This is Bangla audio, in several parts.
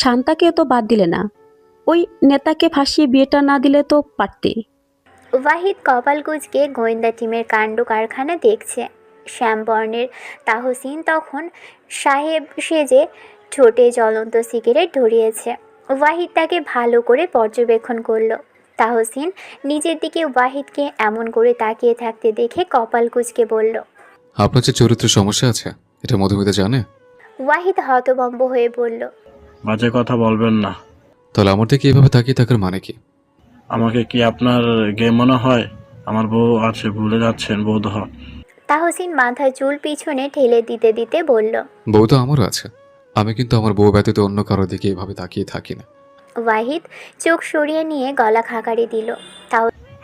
শান্তাকে তো বাদ দিলে না, ওই নেতাকে ফাঁসিয়ে বিয়েটা না দিলে তো পারতে। ওয়াহিদ কপাল কুঁচকে গোয়েন্দা টিমের কাণ্ড কারখানা দেখছে। শ্যামবর্ণের তাহসিন তখন সাহেব সেজে ঠোঁটে জ্বলন্ত সিগারেট ধরিয়েছে। ওয়াহিদ তাকে ভালো করে পর্যবেক্ষণ করলো। তাহসিন নিজের দিকে ওয়াহিদকে এমন করে তাকিয়ে থাকতে দেখে কপাল কুঁচকে বলল। আপনার যে চরিত্রের সমস্যা আছে এটা মধুমিতা জানে? ওয়াহিদ হতভম্ব হয়ে বলল। বাজে কথা বলবেন না। তাহলে আমার দিকে এভাবে তাকিয়ে থাকার মানে কি? আমাকে কি আপনার গে মনে হয়? আমার বউ আছে, ভুলে যাচ্ছেন বোধ হয়। তাহসিন মাথায় চুল পিছনে ঠেলে দিতে দিতে বলল। বউ তো আমারও আছে, আমি কিন্তু আমার বউ ব্যতীত অন্য কারোর দিকে এভাবে তাকিয়ে থাকি না। ওয়াহিদ চোখ সরিয়ে নিয়ে গলা খাকারি দিল।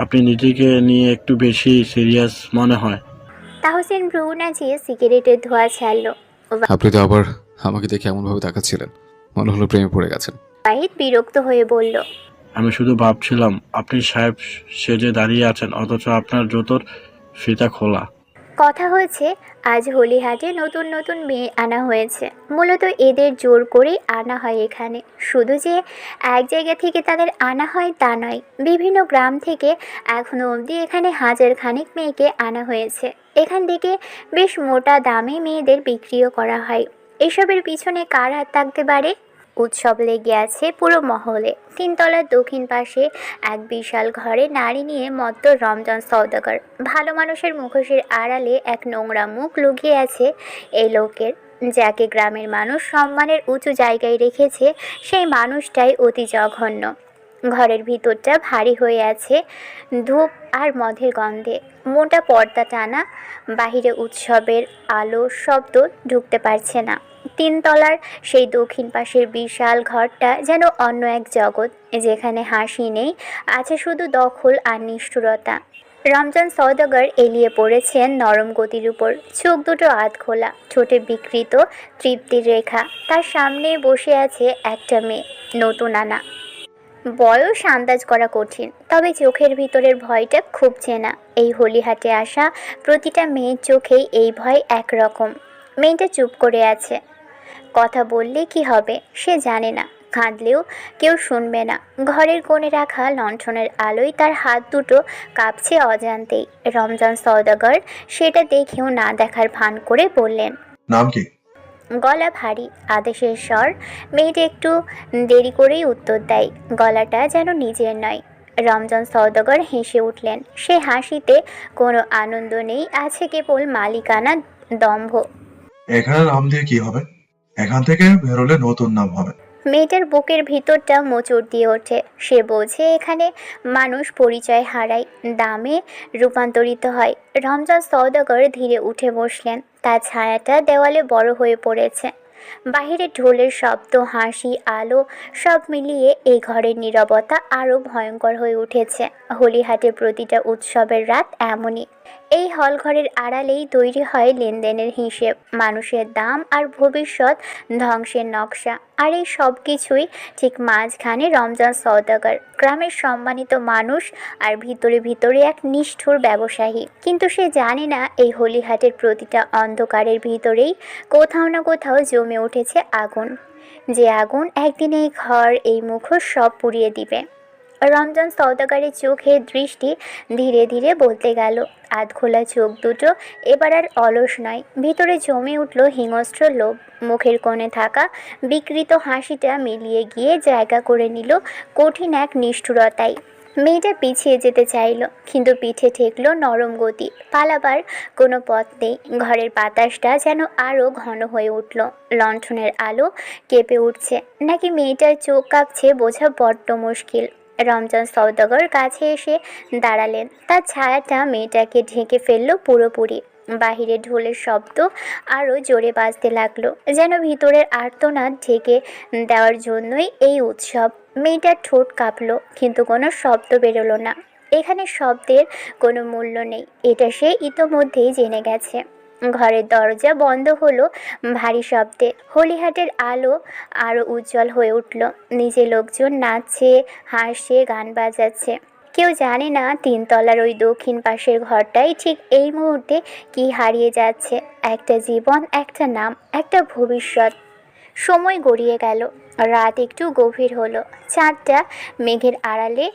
আপনি নিজেকে নিয়ে একটু বেশি সিরিয়াস মনে হয়। তাহসিন ভ্রু নাচিয়ে সিগারেটের ধোঁয়া ছাড়ল। আপনি তো আবার আমাকে দেখে এমনভাবে তাকাচ্ছিলেন, মনে হলো প্রেমে পড়ে গেছেন। ওয়াহিদ বিরক্ত হয়ে বলল। আমি শুধু ভাবছিলাম আপনি সাহেব সেজে দাঁড়িয়ে আছেন অথচ আপনার জুতোর ফিতা খোলা। কথা হয়েছে আজ হলিহাটে নতুন নতুন মেয়ে আনা হয়েছে। মূলত এদের জোর করেই আনা হয় এখানে। শুধু যে এক জায়গা থেকে তাদের আনা হয় তা নয়, বিভিন্ন গ্রাম থেকে এখনও অবধি এখানে হাজার খানেক মেয়েকে আনা হয়েছে। এখান থেকে বেশ মোটা দামে মেয়েদের বিক্রিও করা হয়। এসবের পিছনে কার হাত থাকতে পারে? উৎসব লেগে আছে পুরো মহলে। তিনতলার দক্ষিণ পাশে এক বিশাল ঘরে নারী নিয়ে মত্ত রমজান সওদাগর। ভালো মানুষের মুখোশের আড়ালে এক নোংরা মুখ লুকিয়ে আছে এই লোকের। যাকে গ্রামের মানুষ সম্মানের উঁচু জায়গায় রেখেছে, সেই মানুষটাই অতি জঘন্য। ঘরের ভিতরটা ভারী হয়ে আছে ধূপ আর মদের গন্ধে। মোটা পর্দা টানা, বাহিরে উৎসবের আলো শব্দ ঢুকতে পারছে না। তিনতলার সেই দক্ষিণ পাশের বিশাল ঘরটা যেন অন্য এক জগৎ, যেখানে হাসি নেই, আছে শুধু দখল আর নিষ্ঠুরতা। রমজান সওদাগর এলিয়ে পড়েছেন নরম গতির উপর। চোখ দুটো আধ খোলা, ঠোঁটে বিকৃত তৃপ্তির রেখা। তার সামনে বসে আছে একটা মেয়ে, নতুন আনা। বয়স আন্দাজ করা কঠিন, তবে চোখের ভিতরের ভয়টা খুব চেনা। এই হলিহাটে আসা প্রতিটা মেয়ের চোখেই এই ভয় একরকম। মেয়েটা চুপ করে আছে। কথা বললে কি হবে সে জানে না, কাঁদলেও কেউ শুনবে না। ঘরের কোণে রাখা লণ্ঠনের আলোয় তার হাত দুটো কাঁপছে অজান্তেই। রমজান সওদাগর সেটা দেখেও না দেখার ভান করে বললেন। নাম কি? গলা ভারী, আদেশের স্বর। মেয়েটা একটু দেরি করেই উত্তর দেয়, গলাটা যেন নিজের নয়। রমজান সওদাগর হেসে উঠলেন। সে হাসিতে কোনো আনন্দ নেই, আছে কেবল মালিকানা দম্ভ। এখানে নাম দিয়ে কি হবে? এখান থেকে বেরোলে নতুন নাম হবে। মেয়েটার বুকের ভিতরটা মোচড় দিয়ে ওঠে। সে বোঝে এখানে মানুষ পরিচয় হারায়, দামে রূপান্তরিত হয়। রমজান সওদাগর ধীরে উঠে বসলেন। তার ছায়াটা দেওয়ালে বড় হয়ে পড়েছে। বাহিরে ঢোলের শব্দ, হাসি, আলো সব মিলিয়ে এই ঘরের নীরবতা আরও ভয়ঙ্কর হয়ে উঠেছে। হলিহাটে প্রতিটা উৎসবের রাত এমনই। এই হলঘরের আড়ালেই তৈরি হয় লেনদেনের হিসেব, মানুষের দাম আর ভবিষ্যৎ ধ্বংসের নকশা। আর এই সব কিছুই ঠিক মাঝখানে রমজান সওদাগর, গ্রামের সম্মানিত মানুষ, আর ভিতরে ভিতরে এক নিষ্ঠুর ব্যবসায়ী। কিন্তু সে জানে না এই হলিহাটের প্রতিটা অন্ধকারের ভিতরেই কোথাও না কোথাও জমে উঠেছে আগুন, যে আগুন একদিন এই ঘর, এই মুখোশ সব পুড়িয়ে দিবে। রমজান সওদাগরের চোখে দৃষ্টি ধীরে ধীরে বলতে গেল। আধখোলা চোখ দুটো এবার আর অলস নয়, ভিতরে জমে উঠল হিংস্র লোভ। মুখের কোণে থাকা বিকৃত হাসিটা মিলিয়ে গিয়ে জায়গা করে নিল কঠিন এক নিষ্ঠুরতায়। মেয়েটা পিছিয়ে যেতে চাইল, কিন্তু পিঠে ঠেকল নরম গতি। পালাবার কোনো পথ নেই। ঘরের বাতাসটা যেন আরও ঘন হয়ে উঠল। লণ্ঠনের আলো কেঁপে উঠছে, নাকি মেয়েটার চোখ কাঁপছে বোঝা বড্ড মুশকিল। রমজান সওদাগর কাছে এসে দাঁড়ালেন। তার ছায়াটা মেয়েটাকে ঢেকে ফেলল পুরোপুরি। বাহিরে ঢোলের শব্দ আরও জোরে বাজতে লাগলো, যেন ভিতরের আর্তনাদ ঢেকে দেওয়ার জন্যই এই উৎসব। মেয়েটার ঠোঁট কাঁপলো, কিন্তু কোনো শব্দ বেরোলো না। এখানে শব্দের কোনো মূল্য নেই, এটা সে ইতোমধ্যেই জেনে গেছে। ঘরের দরজা বন্ধ হলো ভারী শব্দে। হলিহাটের আলো আরও উজ্জ্বল হয়ে উঠল। নিচে লোকজন নাচছে, হাসছে, গান বাজাচ্ছে। কেউ জানে না তিনতলার ওই দক্ষিণ পাশের ঘরটাই ঠিক এই মুহূর্তে কি হারিয়ে যাচ্ছে। একটা জীবন, একটা নাম, একটা ভবিষ্যৎ। সময় গড়িয়ে গেল। রাত একটু গভীর হলো। চাঁদটা মেঘের আড়ালে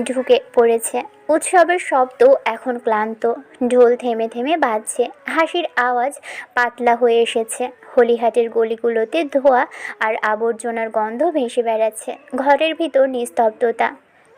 ঢুকে পড়েছে। উৎসবের শব্দ এখন ক্লান্ত। ঢোল থেমে থেমে বাজছে। হাসির আওয়াজ পাতলা হয়ে এসেছে। হলিহাটের গলিগুলোতে ধোঁয়া আর আবর্জনার গন্ধ ভেসে বেড়াচ্ছে। ঘরের ভিতর নিস্তব্ধতা।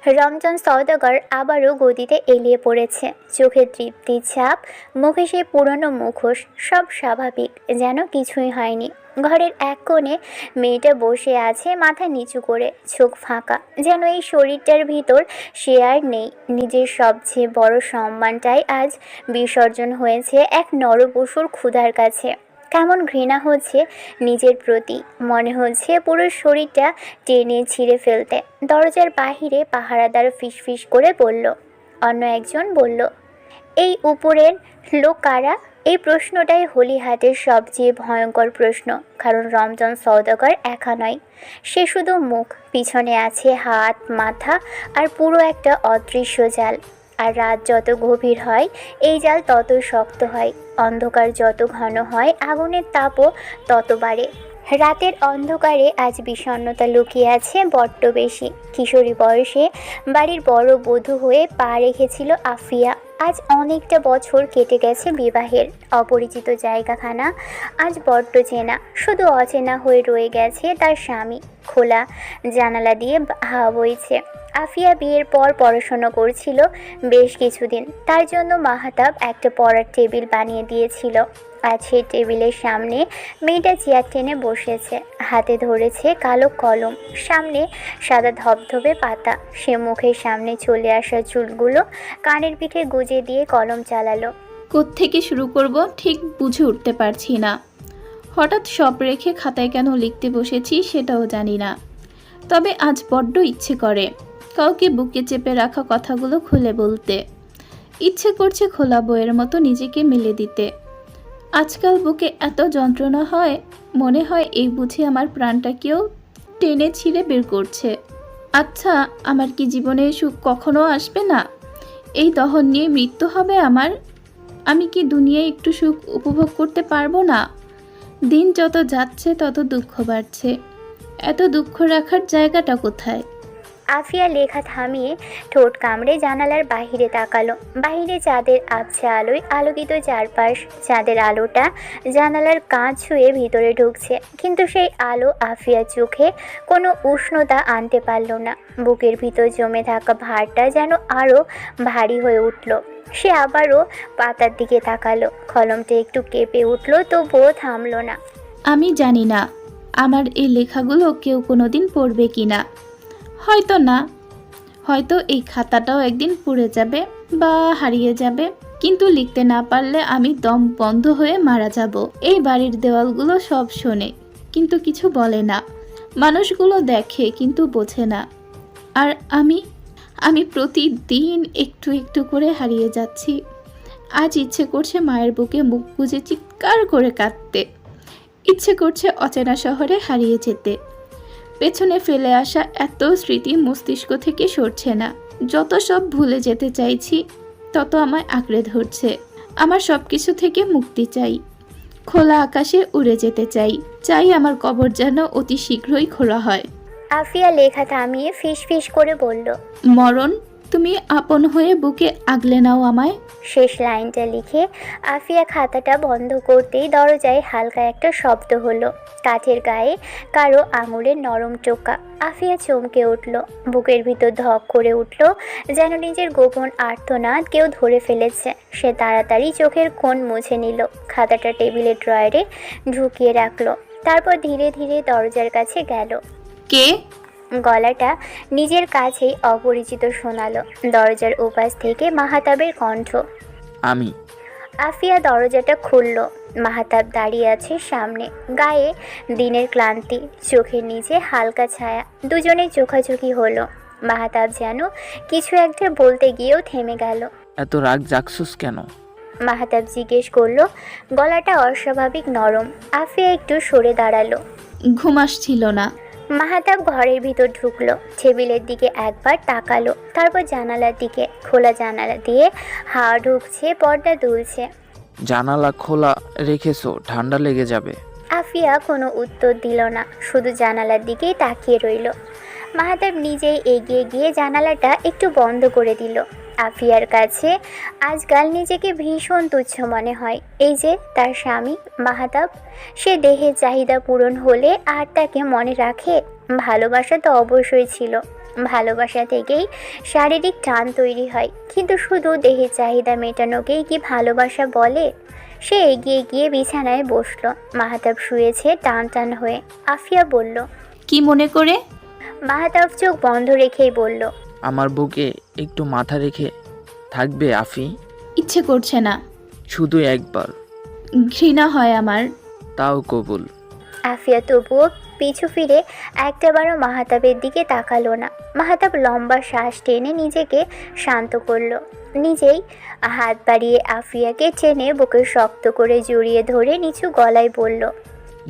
রমজান সওদাগর আবারও গদিতে এলিয়ে পড়েছে। চোখে তৃপ্তির ছাপ, মুখে সেই পুরনো মুখোশ। সব স্বাভাবিক, যেন কিছুই হয়নি। ঘরের এক কোণে মেয়েটা বসে আছে মাথা নিচু করে, চোখ ফাঁকা, যেন এই শরীরটার ভিতর সে আর নেই। নিজের সবচেয়ে বড় সম্মানটাই আজ বিসর্জন হয়েছে এক নরপশুর ক্ষুধার কাছে। কেমন ঘৃণা হচ্ছে নিজের প্রতি। মনে হচ্ছে পুরো শরীরটা টেনে ছিঁড়ে ফেলতে। দরজার বাহিরে পাহারাদার ফিসফিস করে বলল। অন্য একজন বলল, এই উপরের লোক কারা? এই প্রশ্নটাই হলিহাটের সবচেয়ে ভয়ঙ্কর প্রশ্ন। কারণ রমজান সওদাগর একা নয়। সে শুধু মুখ, পিছনে আছে হাত, মাথা আর পুরো একটা অদৃশ্য জাল। আর রাত যত গভীর হয় এই জাল ততই শক্ত হয়। অন্ধকার যত ঘন হয় আগুনের তাপও তত বাড়ে। রাতের অন্ধকারে আজ বিষণ্ণতা লুকিয়ে আছে বড্ড বেশি। কিশোরী বয়সে বাড়ির বড় বধূ হয়ে পা রেখেছিল আফিয়া। আজ অনেকটা বছর কেটে গেছে বিবাহের। অপরিচিত জায়গাখানা আজ বড্ড চেনা। শুধু অচেনা হয়ে রয়ে গেছে তার স্বামী। খোলা জানালা দিয়ে হাওয়া বইছে। আফিয়া বিয়ের পর পড়াশোনা করছিল বেশ কিছুদিন। তার জন্য মাহাতাব একটা পড়ার টেবিল বানিয়ে দিয়েছিল। আজ সেই টেবিলের সামনে মেয়েটা চেয়ার টেনে বসেছে। হাতে ধরেছে কালো কলম, সামনে সাদা ধবধবে পাতা। সে মুখের সামনে চলে আসা চুলগুলো কানের পিঠে গুজে দিয়ে কলম চালালো। কোত্থেকে শুরু করব ঠিক বুঝে উঠতে পারছি না। হঠাৎ সব রেখে খাতায় কেন লিখতে বসেছি সেটাও জানি না। তবে আজ বড্ড ইচ্ছে করে কাউকে বুকে চেপে রাখা কথাগুলো খুলে বলতে। ইচ্ছে করছে খোলা বইয়ের মতো নিজেকে মেলে দিতে। আজকাল বুকে এত যন্ত্রণা হয়, মনে হয় এই বুঝি আমার প্রাণটাকেও টেনে ছিঁড়ে বের করছে। আচ্ছা, আমার কি জীবনে সুখ কখনো আসবে না? এই দহন নিয়ে মৃত্যু হবে আমার? আমি কি দুনিয়ায় একটু সুখ উপভোগ করতে পারবো না? দিন যত যাচ্ছে তত দুঃখ বাড়ছে। এত দুঃখ রাখার জায়গাটা কোথায়? আফিয়া লেখা থামিয়ে ঠোঁট কামড়ে জানালার বাহিরে তাকালো। বাহিরে চাঁদের আবছা আলোয় আলোকিত চারপাশ। চাঁদের আলোটা জানালার কাঁচ ছুঁয়ে ভিতরে ঢুকছে, কিন্তু সেই আলো আফিয়ার চোখে কোনো উষ্ণতা আনতে পারল না। বুকের ভিতর জমে থাকা ভারটা যেন আরও ভারী হয়ে উঠল। সে আবারও পাতার দিকে তাকালো। কলমটা একটু কেঁপে উঠল, তবুও থামল না। আমি জানি না আমার এই লেখাগুলো কেউ কোনোদিন পড়বে কি না। হয়তো না, হয়তো এই খাতাটাও একদিন পুড়ে যাবে বা হারিয়ে যাবে। কিন্তু লিখতে না পারলে আমি দম বন্ধ হয়ে মারা যাব। এই বাড়ির দেওয়ালগুলো সব শোনে কিন্তু কিছু বলে না। মানুষগুলো দেখে কিন্তু বোঝে না। আর আমি প্রতিদিন একটু একটু করে হারিয়ে যাচ্ছি। আজ ইচ্ছে করছে মায়ের বুকে মুখ গুজে চিৎকার করে কাঁদতে। ইচ্ছে করছে অচেনা শহরে হারিয়ে যেতে। পেছনে ফেলে আসা এত স্মৃতি মস্তিষ্ক থেকে সরছে না। যত সব ভুলে যেতে চাইছি তত আমায় আঁকড়ে ধরছে। আমার সব কিছু থেকে মুক্তি চাই। খোলা আকাশে উড়ে যেতে চাই। চাই আমার কবর যেন অতি শীঘ্রই খোলা হয়। আফিয়া লেখা থামিয়ে ফিসফিস করে বলল, মরণ, তুমি আপন হয়ে বুকে আগলে নাও আমায়। শেষ লাইনটা লিখে আফিয়া খাতাটা বন্ধ করতেই দরজায় হালকা একটা শব্দ হলো। কাঠের গায়ে কারো আঙুলের নরম টোকা। আফিয়া চমকে উঠল। বুকের ভিতর ধক করে উঠল, যেন নিজের গোপন আর্তনাদ কেউ ধরে ফেলেছে। সে তাড়াতাড়ি চোখের কোণ মুছে নিল। খাতাটা টেবিলের ড্রয়ারে ঢুকিয়ে রাখলো। তারপর ধীরে ধীরে দরজার কাছে গেল। কে? গলাটা নিজের কাছেই অপরিচিত শোনালো। দরজার উপাস থেকে মাহাতাবের কণ্ঠ। আমি। আফিয়া দরজাটা খুলল। মাহাতাব দাঁড়িয়ে আছে সামনে। গায়ে দিনের ক্লান্তি, চোখের নিচে হালকা ছায়া। দুজনের চোখাচোখি হলো। মাহাতাব যেন কিছু একটা বলতে গিয়েও থেমে গেল। এত রাগ জাগছুস কেন? মাহাতাব জিজ্ঞেস করলো। গলাটা অস্বাভাবিক নরম। আফিয়া একটু সরে দাঁড়ালো। ঘুম আসছিল না। মাহাতাব ঘরের ভিতর ঢুকলো। টেবিলের দিকে একবার তাকালো, তারপর জানালার দিকে। খোলা জানালা দিয়ে হাওয়া ঢুকছে, পর্দা দুলছে। জানালা খোলা রেখেছো, ঠান্ডা লেগে যাবে। আফিয়া আফিয়া কোনো উত্তর দিল না, শুধু জানালার দিকেই তাকিয়ে রইল। মাহাতাব নিজেই এগিয়ে গিয়ে জানালাটা একটু বন্ধ করে দিল। আফিয়ার কাছে আজকাল নিজেকে ভীষণ তুচ্ছ মনে হয়। এই যে তার স্বামী মাহাতাব, সে দেহের চাহিদা পূরণ হলে আর তাকে মনে রাখে? ভালোবাসা তো অবশ্যই ছিল, ভালোবাসা থেকেই শারীরিক টান তৈরি হয়, কিন্তু শুধু দেহের চাহিদা মেটানোকেই কি ভালোবাসা বলে? সে এগিয়ে গিয়ে বিছানায় বসলো। মাহাতাব শুয়েছে টান টান হয়ে। আফিয়া বলল। কি মনে করে? মাহাতাব চোখ বন্ধ রেখেই বলল। আমার বুকে একটু মাথা রেখে থাকবে আফি? ইচ্ছে করছে না, শুধু একবার। ঘৃণা হয় আমার। তাও কবুল। আফিয়া তবুও পিছু ফিরে একটাবারও মাহাতাবের দিকে তাকালো না। মাহাতাব লম্বা শ্বাস টেনে নিজেকে শান্ত করলো। নিজেই হাত বাড়িয়ে আফিয়াকে টেনে বুকে শক্ত করে জড়িয়ে ধরে নিচু গলায় বলল।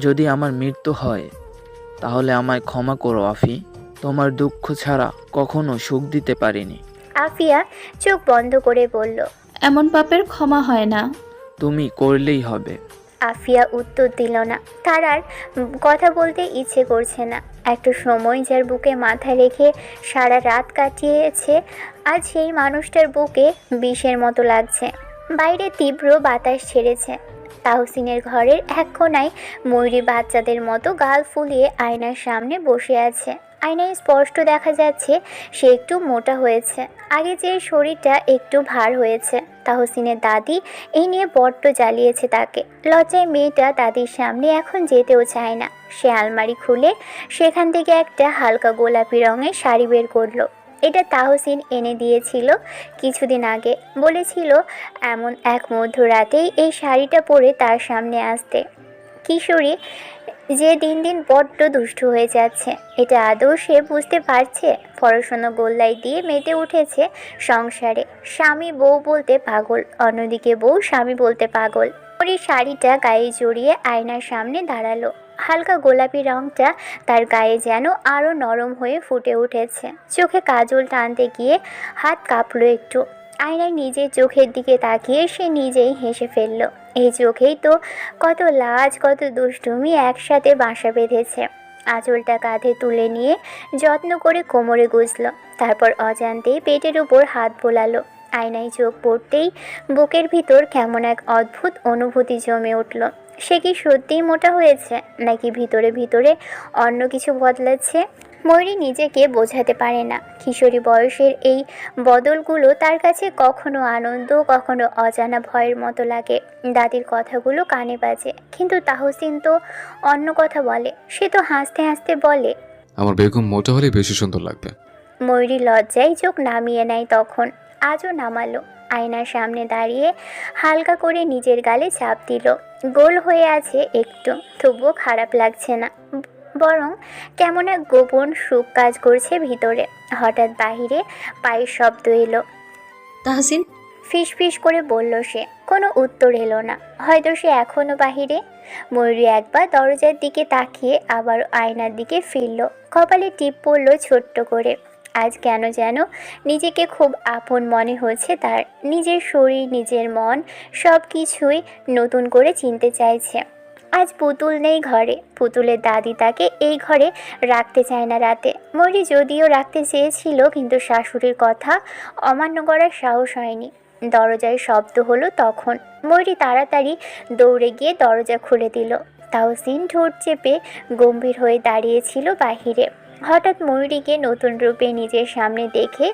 যদি আমার মৃত্যু হয় তাহলে আমায় ক্ষমা করো আফি। তোমার দুঃখ ছাড়া কখনো সুখ দিতে পারিনি। আফিয়া চোখ বন্ধ করে বলল। এমন পাপের ক্ষমা হয় না। তুমি করলেই হবে। আফিয়া উত্তর দিল না। তার আর কথা বলতে ইচ্ছে করছে না। একটা সময় যার বুকে মাথা রেখে সারা রাত কাটিয়েছে, আজ সেই মানুষটার বুকে বিষের মতো লাগছে। বাইরে তীব্র বাতাস ছেড়েছে। তাহসিনের ঘরের এক কোণায় ময়ূরী বাচ্চাদের মতো গাল ফুলিয়ে আয়নার সামনে বসে আছে। আয়নায় স্পষ্ট দেখা যাচ্ছে সে একটু মোটা হয়েছে, আগে যে শরীরটা একটু ভার হয়েছে। তাহসিনের দাদি এই নিয়ে বড্ড জ্বালিয়েছে তাকে। লজ্জায় মেয়েটা দাদির সামনে এখন যেতেও চায় না। সে আলমারি খুলে সেখান থেকে একটা হালকা গোলাপি রঙের শাড়ি বের করলো। এটা তাহসিন এনে দিয়েছিল কিছুদিন আগে। বলেছিল এমন এক মধ্যরাতেই এই শাড়িটা পরে তার সামনে আসতে। কিশোরী যে দিন দিন বড্ড দুষ্টু হয়ে যাচ্ছে, এটা আদৌ সে বুঝতে পারছে? পড়াশোনা গোল্লাই দিয়ে মেতে উঠেছে সংসারে। স্বামী বউ বলতে পাগল, অন্যদিকে বউ স্বামী বলতে পাগল। ওর এই শাড়িটা গায়ে জড়িয়ে আয়নার সামনে দাঁড়ালো। হালকা গোলাপি রঙটা তার গায়ে যেন আরও নরম হয়ে ফুটে উঠেছে। চোখে কাজল টানতে গিয়ে হাত কাঁপলো একটু। আয়নায় নিজের চোখের দিকে তাকিয়ে সে নিজেই হেসে ফেলল। এই চোখেই তো কত লাজ, কত দুষ্টুমি একসাথে বাসা বেঁধেছে। আঁচলটা কাঁধে তুলে নিয়ে যত্ন করে কোমরে গুজল। তারপর অজান্তেই পেটের উপর হাত বোলালো। আয়নায় চোখ পড়তেই বুকের ভিতর কেমন এক অদ্ভুত অনুভূতি জমে উঠল। সে কি সত্যিই মোটা হয়েছে, নাকি ভিতরে ভিতরে অন্য কিছু বদলাচ্ছে? ময়ূরী নিজেকে বোঝাতে পারে না। কিশোরী বয়সের এই বদলগুলো তার কাছে কখনো আনন্দ, কখনো অজানা ভয়ের মতো লাগে। দাদির কথাগুলো কানে বাজে, কিন্তু তাহসিন তো অন্য কথা বলে। সে তো হাসতে হাসতে বলে, আমার বেগম মোটা হলে বেশি সুন্দর লাগবে। ময়ূরী লজ্জায় চোখ নামিয়ে নেয় তখন। আজও নামালো। আয়নার সামনে দাঁড়িয়ে হালকা করে নিজের গালে চাপ দিল। গোল হয়ে আছে একটু, তবুও খারাপ লাগছে না, বরং কেমন এক গোপন সুখ কাজ করছে ভিতরে। হঠাৎ বাহিরে পায়ের শব্দ এলো। তাহসিন, ফিস ফিস করে বলল সে। কোনো উত্তর এলো না। হয়তো সে এখনও বাহিরে। ময়ূরী একবার দরজার দিকে তাকিয়ে আবার আয়নার দিকে ফিরল। কপালে টিপ পড়ল ছোট্ট করে। আজ কেন যেন নিজেকে খুব আপন মনে হচ্ছে তার। নিজের শরীর, নিজের মন, সব কিছুই নতুন করে চিনতে চাইছে। আজ পুতুল নেই ঘরে। পুতুলের দাদি তাকে এই ঘরে রাখতে চায় না রাতে। ময়ূরী যদিও রাখতে চেয়েছিল, কিন্তু শাশুড়ির কথা অমান্য করার সাহস হয়নি। দরজায় শব্দ হলো তখন। ময়ূরী তাড়াতাড়ি দৌড়ে গিয়ে দরজা খুলে দিল। তাহসিন ঠোঁট চেপে গম্ভীর হয়ে দাঁড়িয়েছিল বাহিরে। হঠাৎ ময়ূরীকে নতুন রূপে নিজের সামনে দেখে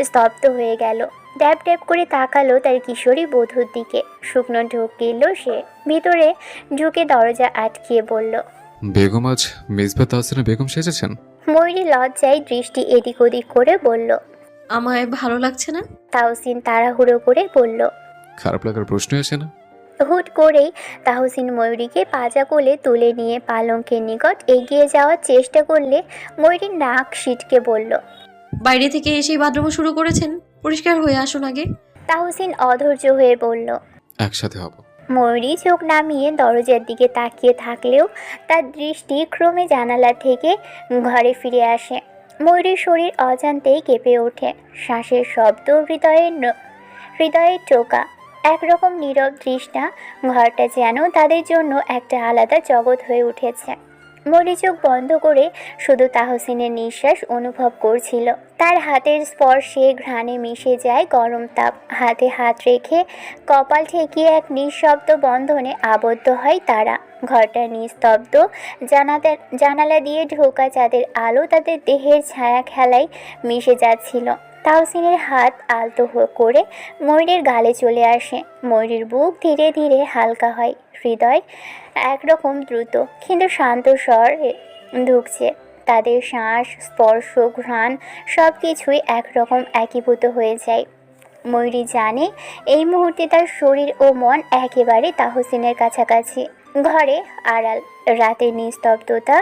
স্তব্ধ হয়ে গেল। ড্যাব ড্যাব করে তাকালো তার কিশোরী বধূর দিকে। শুকনো ঢোক গেল সে। ভিতরে ঢুকে দরজা আটকিয়ে বলল, বেগম আজ মিসবাহ তাহসিনের বেগম সেজেছেন? ময়ূরী লজ্জায় দৃষ্টি এদিক ওদিক করে বলল, আমায় ভালো লাগছে না। তাহসিন তাড়াহুড়ো করে বলল। খারাপ লাগার প্রশ্নই আসে না। হুট করেই তাহসিন ময়ূরীকে পাজা কোলে তুলে নিয়ে পালঙ্কের নিকট এগিয়ে যাওয়ার চেষ্টা করলে ময়ূরীর নাক সিটকে বলল, বাইরে থেকে এসেই বাথরুম শুরু করেছেন, পরিষ্কার হয়ে আসুন আগে। তাহসিন অধৈর্য হয়ে বলল। একসাথে হব। ময়ূরী চোখ নামিয়ে দরজার দিকে তাকিয়ে থাকলেও তার দৃষ্টি ক্রমে জানালা থেকে ঘরে ফিরে আসে। ময়ূরীর শরীর অজান্তেই কেঁপে ওঠে। শ্বাসের শব্দ হৃদয়ে টোকা। একরকম নীরব তৃষ্ণা। ঘরটা যেন তাদের জন্য একটা আলাদা জগৎ হয়ে উঠেছে। মৌরি চোখ বন্ধ করে শুধু তাহসিনের নিঃশ্বাস অনুভব করছিল। তার হাতের স্পর্শে ঘ্রাণে মিশে যায় গরম তাপ। হাতে হাত রেখে কপাল ঠেকিয়ে এক নিঃশব্দ বন্ধনে আবদ্ধ হয় তারা। ঘরটা নিস্তব্ধ। জানালা দিয়ে ঢোকা চাঁদের আলো তাদের দেহের ছায়া খেলায় মিশে যাচ্ছিল। তাহসিনের হাত আলতো করে ময়ূরের গালে চলে আসে। ময়ূরের বুক ধীরে ধীরে হালকা হয়, হৃদয় একরকম দ্রুত কিন্তু শান্ত স্বরে ঢুকছে। তাদের শ্বাস, স্পর্শ, ঘ্রাণ সব কিছুই একরকম একীভূত হয়ে যায়। ময়ূরী জানে এই মুহূর্তে তার শরীর ও মন একেবারে তাহসিনের কাছাকাছি। ঘরে আড়াল, রাতের নিস্তব্ধতা,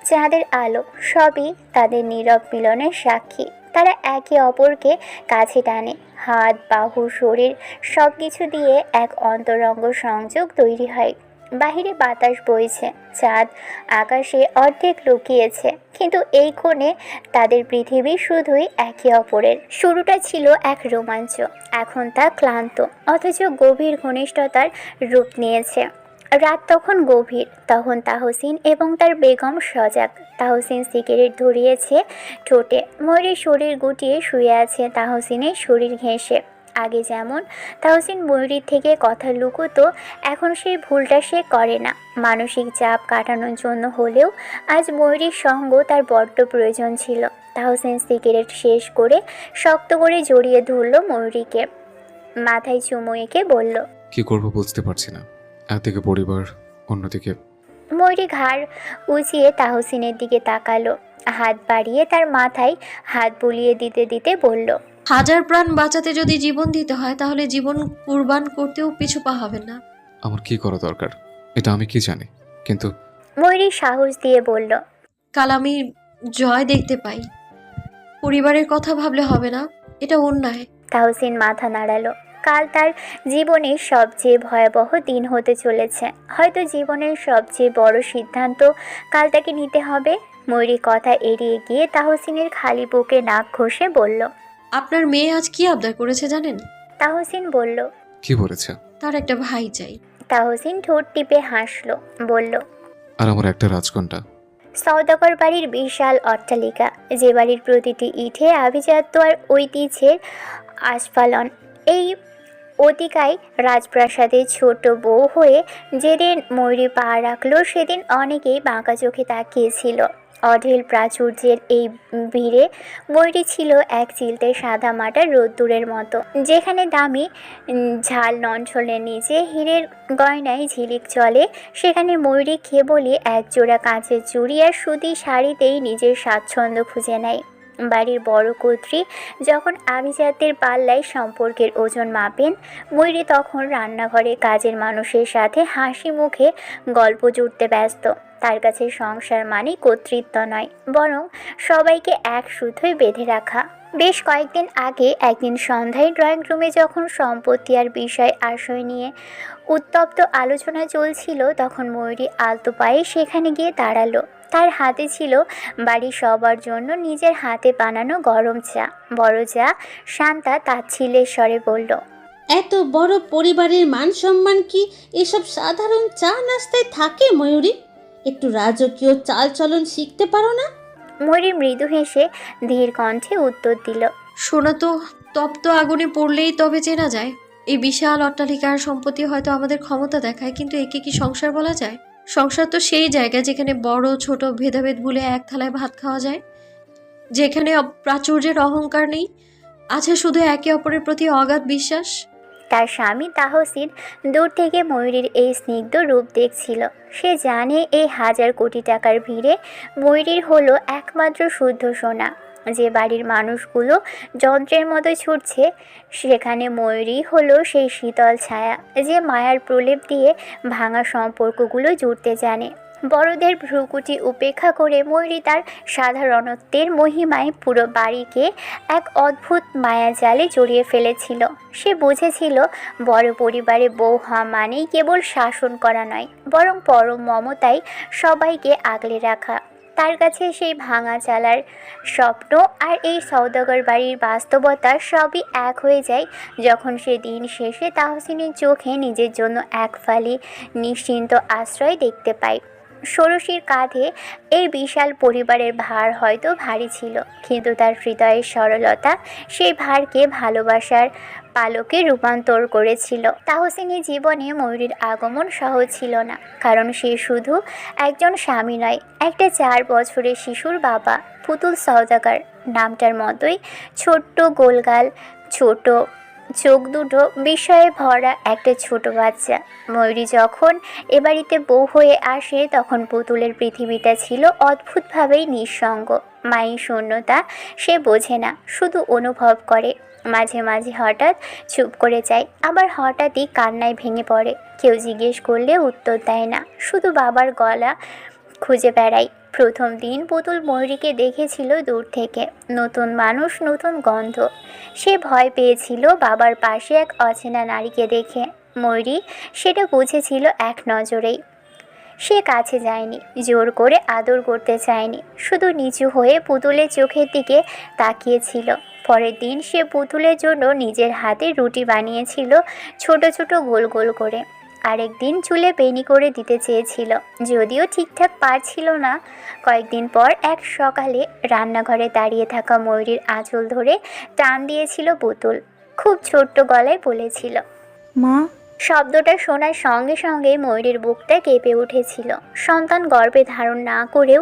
চাঁদের আলো সবই তাদের নীরব মিলনের সাক্ষী। তারা একে অপরকে কাছে টানে। হাত, বাহু, শরীর সব কিছু দিয়ে এক অন্তরঙ্গ সংযোগ তৈরি হয়। বাহিরে বাতাস বইছে, চাঁদ আকাশে অর্ধেক লুকিয়েছে, কিন্তু এই কোণে তাদের পৃথিবী শুধুই একে অপরের। শুরুটা ছিল এক রোমাঞ্চ, এখন তা ক্লান্ত অথচ গভীর ঘনিষ্ঠতার রূপ নিয়েছে। রাত তখন গভীর, তখন তাহসিন এবং তার বেগম সজাগ। তাহসিন সিগারেট ধরিয়েছে ঠোঁটে, ময়ূরের শরীর গুটিয়ে শুয়ে আছে তাহসিনের শরীর ঘেঁষে। আগে যেমন তাহসিন ময়ূরীর থেকে কথা লুকোতো, এখন সেই ভুলটা সে করে না। মানসিক চাপ কাটানোর জন্য হলেও আজ ময়ূরীর সঙ্গ তার বড্ড প্রয়োজন ছিল। তাহসিন সিগারেট শেষ করে শক্ত করে জড়িয়ে ধরল ময়ূরীকে, মাথায় চুমু এঁকে বলল, কি করবো বুঝতে পারছি না। একদিকে পরিবার, অন্যদিকে ময়ূরী ঘাড় উঁচিয়ে তাহসিনের দিকে তাকালো, হাত বাড়িয়ে তার মাথায় হাত বুলিয়ে দিতে দিতে বলল, হাজার প্রাণ বাঁচাতে যদি জীবন দিতে হয় তাহলে জীবন কুরবান করতেও পিছু পা হবে না। আমার কি করা দরকার এটা আমি কি জানি, কিন্তু ময়ূরী সাহস দিয়ে বলল, কাল আমি জয় দেখতে পাই। পরিবারের কথা ভাবলে হবে না, এটা অন্যায়। তাহসিন মাথা নাড়ালো। কাল তার জীবনের সবচেয়ে ভয়াবহ দিন হতে চলেছে। হয়তো জীবনের সবচেয়ে বড় সিদ্ধান্ত কাল তাকে নিতে হবে। ময়ূরী কথা এড়িয়ে গিয়ে তাহসিনের খালি বুকে নাক ঘষে বলল, আপনার মেয়ে আজ কি আবদার করেছে জানেন? তাহসিন বলল, কি বলেছে? তার একটা ভাই চাই। তাহসিন ঠোঁট টিপে হাসলো, বলল, আর আমার একটা রাজকন্যা। সওদাগর বাড়ির বিশাল অট্টালিকা, যে বাড়ির প্রতিটি ইটে আভিজাত্য আর ঐতিহ্যের আস্ফালন। এই অতিকায় রাজপ্রাসাদের ছোট বউ হয়ে যেদিন ময়ূরী পা রাখলো সেদিন অনেকেই বাঁকা চোখে তাকিয়েছিল। অঢেল প্রাচুর্যের এই ভিড়ে ময়ূরী ছিল এক চিলতে সাদা মাটা রোদ্দুরের মতো, যেখানে দামি ঝাল লণ্ঠনের নিচে হীরের গয়নায় ঝিলিক চলে, সেখানে ময়ূরী কেবলই একজোড়া কাঁচের চুড়ি আর সুতি শাড়িতেই নিজের স্বাচ্ছন্দ্য খুঁজে নেয়। বাড়ির বড় কর্ত্রী যখন আভিজাত্যের পাল্লায় সম্পর্কের ওজন মাপেন, ময়ূরী তখন রান্নাঘরে কাজের মানুষের সাথে হাসি মুখে গল্প জুড়তে ব্যস্ত। তার কাছে সংসার মানে কর্তৃত্ব নয়, বরং সবাইকে এক সুতোয় বেঁধে রাখা। বেশ কয়েকদিন আগে একদিন সন্ধ্যায় ড্রয়িং রুমে যখন সম্পত্তি আর বিষয় আশয় নিয়ে উত্তপ্ত আলোচনা চলছিল, তখন ময়ূরী আলতো পায়ে সেখানে গিয়ে দাঁড়ালো। তার হাতে ছিল বাড়ির সবার জন্য নিজের হাতে বানানো গরম চা। বড় চা। শান্তা তাচ্ছিল্যের স্বরে বলল, এত বড় পরিবারের মান সম্মান কি এসব সাধারণ চা নাস্তায় থাকে ময়ূরী? একটু রাজকীয় চালচলন শিখতে পারো না? ময়ূরী মৃদু হেসে ধীর কণ্ঠে উত্তর দিল, শোনা তো, তপ্ত আগুনে পড়লেই তবে চেনা যায়। এই বিশাল অট্টালিকার সম্পত্তি হয়তো আমাদের ক্ষমতা দেখায়, কিন্তু একে কি সংসার বলা যায়? সংসার তো সেই জায়গা যেখানে বড় ছোট ভেদাভেদ ভুলে এক থালায় ভাত খাওয়া যায়, যেখানে প্রাচুর্যের অহংকার নেই, আছে শুধু একে অপরের প্রতি অগাধ বিশ্বাস। তার স্বামী তাহসিন দূর থেকে ময়ূরীর এই স্নিগ্ধ রূপ দেখছিল। সে জানে এই হাজার কোটি টাকার ভিড়ে ময়ূরীর হলো একমাত্র শুদ্ধ সোনা। যে বাড়ির মানুষগুলো যন্ত্রের মতো ছুটছে, সেখানে ময়ূরী হলো সেই শীতল ছায়া, যে মায়ার প্রলেপ দিয়ে ভাঙা সম্পর্কগুলো জুড়তে জানে। বড়দের ভ্রুকুটি উপেক্ষা করে ময়ূরী তার সাধারণত্বের মহিমায় পুরো বাড়িকে এক অদ্ভুত মায়াজালে জড়িয়ে ফেলেছিল। সে বুঝেছিল বড় পরিবারে বউ হওয়া মানেই কেবল শাসন করা নয়, বরং পরম মমতায় সবাইকে আগলে রাখা। তার কাছে সেই ভাঙা চালার স্বপ্ন আর এই সওদাগর বাড়ির বাস্তবতা সবই এক হয়ে যায় যখন সে দিন শেষে তাহসিনের চোখে নিজের জন্য এক ফালি নিশ্চিন্ত আশ্রয় দেখতে পায়। ষোড়শীর কাঁধে এই বিশাল পরিবারের ভার হয়তো ভারী ছিল, কিন্তু তার হৃদয়ের সরলতা সেই ভারকে ভালোবাসার পালকে রূপান্তর করেছিল। তাহসিনের জীবনে ময়ূরীর আগমন সহজ ছিল না, কারণ সে শুধু একজন স্বামী নয়, একটা 4 বছরের শিশুর বাবা। পুতুল সওদাগর নামটার মতোই ছোট্ট গোলগাল, ছোট চোখ দুটো বিস্ময়ে ভরা একটা ছোট বাচ্চা। ময়ূরী যখন এ বাড়িতে বউ হয়ে আসে তখন পুতুলের পৃথিবীটা ছিল অদ্ভুতভাবেই নিঃসঙ্গ। মায়ের শূন্যতা সে বোঝে না, শুধু অনুভব করে। মাঝে মাঝে হঠাৎ চুপ করে যায়, আবার হঠাৎই কান্নায় ভেঙে পড়ে। কেউ জিজ্ঞেস করলে উত্তর দেয় না, শুধু বাবার গলা খুঁজে বেড়ায়। প্রথম দিন পুতুল ময়ূরীকে দেখেছিল দূর থেকে, নতুন মানুষ, নতুন গন্ধ। সে ভয় পেয়েছিল বাবার পাশে এক অচেনা নারীকে দেখে। ময়ূরী সেটা বুঝেছিল এক নজরেই। সে কাছে যায়নি, জোর করে আদর করতে চায়নি, শুধু নিচু হয়ে পুতুলের চোখের দিকে তাকিয়েছিল। পরের দিন সে পুতুলের জন্য নিজের হাতে রুটি বানিয়েছিল, ছোট ছোট গোল গোল করে। আরেকদিন চুলে বেনি করে দিতে চেয়েছিল, যদিও ঠিকঠাক পারছিল না। কয়েকদিন পর এক সকালে রান্নাঘরে দাঁড়িয়ে থাকা ময়ূরীর আঁচল ধরে টান দিয়েছিল পুতুল। খুব ছোট্ট গলায় বলেছিল, মা। শব্দটা শোনার সঙ্গে সঙ্গে ময়ূরীর বুকটা কেঁপে উঠেছিল। সন্তান গর্ভে ধারণ না করেও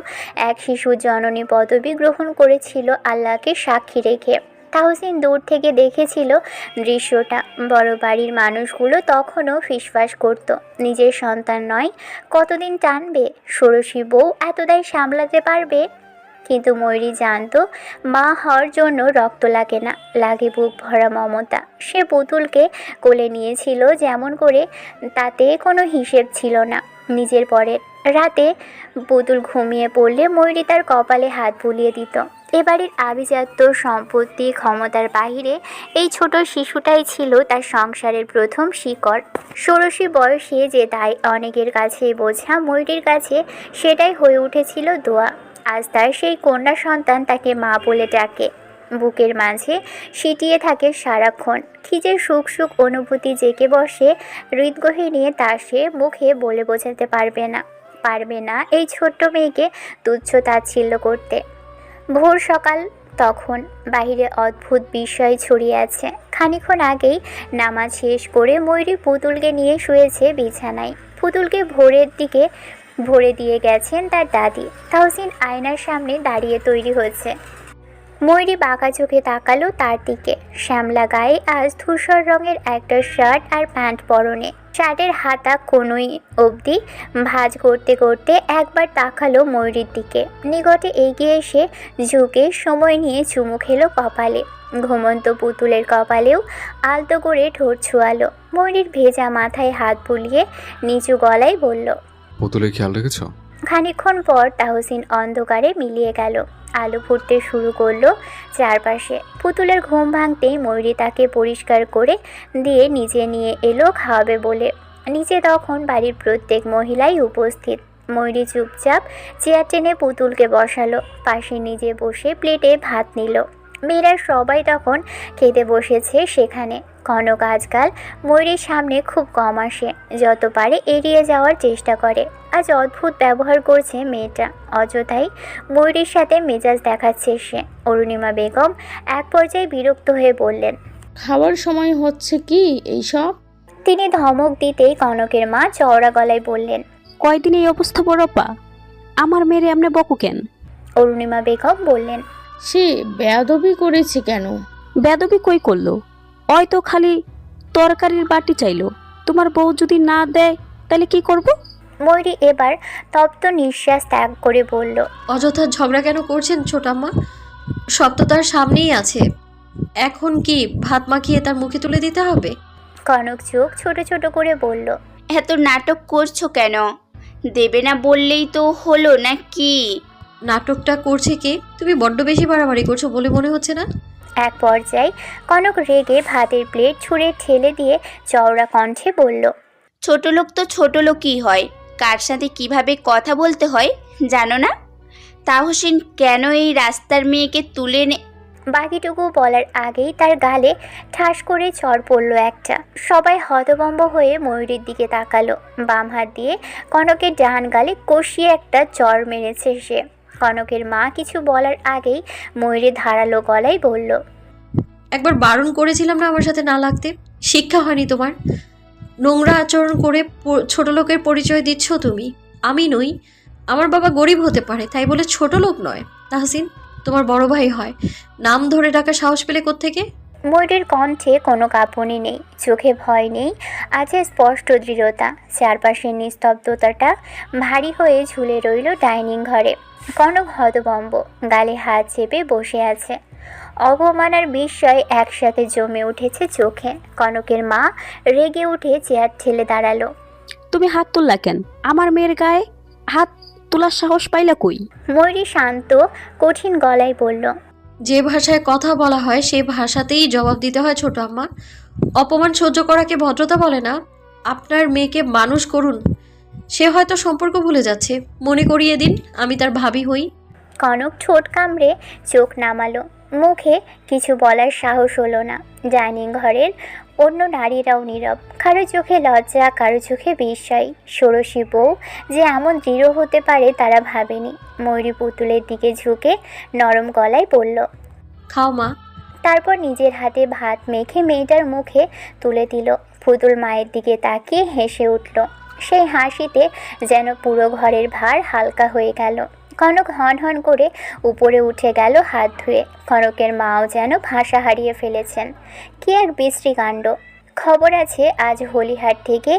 এক শিশুর জননী পদবি গ্রহণ করেছিল আল্লাহকে সাক্ষী রেখে। তাহসিন দূর থেকে দেখেছিল দৃশ্যটা। বড় বাড়ির মানুষগুলো তখনও ফিসফাস করত, নিজের সন্তান নয়, কতদিন টানবে, ষোড়শী বউ এত দায় সামলাতে পারবে? কিন্তু ময়ূরী জানত মা হওয়ার জন্য রক্ত লাগে না, লাগে বুক ভরা মমতা। সে পুতুলকে কোলে নিয়েছিল যেমন করে, তাতে কোনো হিসেব ছিল না। নিজের পরের রাতে পুতুল ঘুমিয়ে পড়লে ময়ূরী তার কপালে হাত বুলিয়ে দিত। এ বাড়ির আভিজাত্য, সম্পত্তি, ক্ষমতার বাহিরে এই ছোট শিশুটাই ছিল তার সংসারের প্রথম শিকড়। ষোড়শী বয়সে যে দায় অনেকের কাছে বোঝা, ময়ূরীর কাছে সেটাই হয়ে উঠেছিল দোয়া। আজ তার সেই কন্যা সন্তান তাকে মা বলে ডাকে, বুকের মাঝে সিটিয়ে থাকে সারাক্ষণ। খিজের সুখ সুখ অনুভূতি জেগে বসে হৃদগহীনে, তা সে মুখে বলে বোঝাতে পারবে না এই ছোট্ট মেয়েকে তুচ্ছ তাচ্ছিল্য করতে। ভোর সকাল তখন, বাহিরে অদ্ভুত বিষয় ছড়িয়ে আছে। খানিকক্ষণ আগেই নামাজ শেষ করে ময়ূরী পুতুলকে নিয়ে শুয়েছে বিছানায়। পুতুলকে ভরে দিয়ে গেছেন তার দাদি। তাহসিন আয়নার সামনে দাঁড়িয়ে তৈরি হচ্ছে। ময়ূরী বাঁকা চোখে তাকালো তার দিকে। শ্যামলা গায়ে আজ ধূসর রঙের একটা শার্ট আর প্যান্ট পরনে। শার্টের হাতা কোনোই অবধি ভাঁজ করতে করতে একবার তাকালো ময়ূরীর দিকে। নিকটে এগিয়ে এসে ঝুঁকে সময় নিয়ে চুমু খেলো কপালে। ঘুমন্ত পুতুলের কপালেও আলতো করে ঠোঁট ছোঁয়ালো। ময়ূরীর ভেজা মাথায় হাত বুলিয়ে নিচু গলায় বলল, পুতুলের খেয়াল রেখেছো? খানিকক্ষণ পর তাহসিন অন্ধকারে মিলিয়ে গেল। আলো ফুটতে শুরু করলো চারপাশে। পুতুলের ঘুম ভাঙতেই ময়ূরী তাকে পরিষ্কার করে দিয়ে নিচে নিয়ে এলো খাওয়াবে বলে। নিচে তখন বাড়ির প্রত্যেক মহিলাই উপস্থিত। ময়ূরী চুপচাপ চেয়ার টেনে পুতুলকে বসালো, পাশে নিজে বসে প্লেটে ভাত নিল। মেয়েরা সবাই তখন খেতে বসেছে সেখানে। কনক আজকাল ময়ূরীর সামনে খুব কম আসে, যত পারে এড়িয়ে যাওয়ার চেষ্টা করে। আজ অদ্ভুত ব্যবহার করছে মেয়েটা, অযথাই ময়ূরীর সাথে মেজাজ দেখাচ্ছে সে। অরুণিমা বেগম এক পর্যায়ে বিরক্ত হয়ে বললেন, খাওয়ার সময় হচ্ছে কি এইসব? তিনি ধমক দিতেই কনকের মা চওড়া গলায় বললেন, কয়দিন এই অবস্থা বড়পা? আমার মেয়েরে এমনি বকু কেন? অরুণিমা বেগম বললেন, সে বেয়াদবি করেছে কেন? বেদবি কই করলো? ওই তো খালি তরকারির বাটি চাইলো। তোমার বউ যদি না দেয় তাহলে কি করব? ময়ূরী এবার তপ্ত নিঃশ্বাস ত্যাগ করে বলল, অযথা ঝগড়া কেন করছেন ছোটাম্মা? সব তো তার সামনেই আছে, এখন কি ভাত মাখিয়ে তার মুখে তুলে দিতে হবে? কনক চোখ ছোট ছোট করে বলল, এত নাটক করছো কেন? দেবে না বললেই তো হলো নাকি? নাটকটা করছে কে? তুমি বড্ড বেশি বাড়াবাড়ি করছো বলে মনে হচ্ছে না? এক পর্যায়ে কনক রেগে ভাতের প্লেট ছুঁড়ে ঠেলে দিয়ে চওড়া কণ্ঠে বলল, ছোট লোক তো ছোট লোকই হয়, কার সাথে কিভাবে কথা বলতে হয় জানো না? তাহসিন কেন এই রাস্তার মেয়েকে তুলে বাকিটুকু বলার আগেই তার গালে ঠাস করে চড় পড়ল একটা। সবাই হতভম্ব হয়ে ময়ূরীর দিকে তাকালো। বাম হাত দিয়ে কনকের ডান গালে কষিয়ে একটা চড় মেরেছে সে। কনকের মা কিছু বলার আগেই ময়ূরী ধারালো গলায় বলল, একবার বারণ করেছিলাম না আমার সাথে না লাগতে? শিক্ষা হয়নি তোমার? নোংরা আচরণ করে ছোট লোকের পরিচয় দিচ্ছ তুমি। আমি নই, আমার বাবা গরিব হতে পারে, তাই বলে ছোট লোক নয়। তাহসিন তোমার বড় ভাই হয়, নাম ধরে ডাকা সাহস পেলে কোত্থেকে? ময়ূরীর কণ্ঠে কোনো কাঁপুনি নেই, চোখে ভয় নেই, আছে স্পষ্ট দৃঢ়তা। চারপাশের নিস্তব্ধতাটা ভারী হয়ে ঝুলে রইল ডাইনিং ঘরে। কনক হতভম্ব, গালে হাত চেপে বসে আছে। অপমান আর বিস্ময় একসাথে জমে উঠেছে চোখে। কনকের মা রেগে উঠে চেয়ার ঠেলে দাঁড়ালো। তুমি হাত তুললা কেন? আমার মেয়ের গায়ে হাত তোলার সাহস পাইলা কই? ময়ূরী শান্ত কঠিন গলায় বলল, যে ভাষায় কথা বলা হয় সেই ভাষাতেই জবাব দিতে হয় ছোট আম্মা। অপমান সহ্য করাকে ভদ্রতা বলে না। আপনার মেয়েকে মানুষ করুন, সে হয়তো সম্পর্ক ভুলে যাচ্ছে। মনে করিয়ে দিন আমি তার ভাবি হই। কনক ঠোঁট কামড়ে চোখ নামালো। মুখে কিছু বলার সাহস হলো না। ডাইনিং ঘরের অন্য নারীরাও নীরব, কারো চোখে লজ্জা, কারো চোখে বিস্ময়। ষোড়শী বউ যে এমন দৃঢ় হতে পারে তারা ভাবেনি। ময়ূরী পুতুলের দিকে ঝুঁকে নরম গলায় বলল, খাও মা। তারপর নিজের হাতে ভাত মেখে মেয়েটার মুখে তুলে দিল। পুতুল মায়ের দিকে তাকিয়ে হেসে উঠল। সেই হাসিতে যেন পুরো ঘরের ভার হালকা হয়ে গেল। কনক হন হন করে উপরে উঠে গেল হাত ধুয়ে। কনকের মাও যেন ভাষা হারিয়ে ফেলেছেন। কি এক বিশ্রী কাণ্ড! খবর আছে আজ হলিহাট থেকে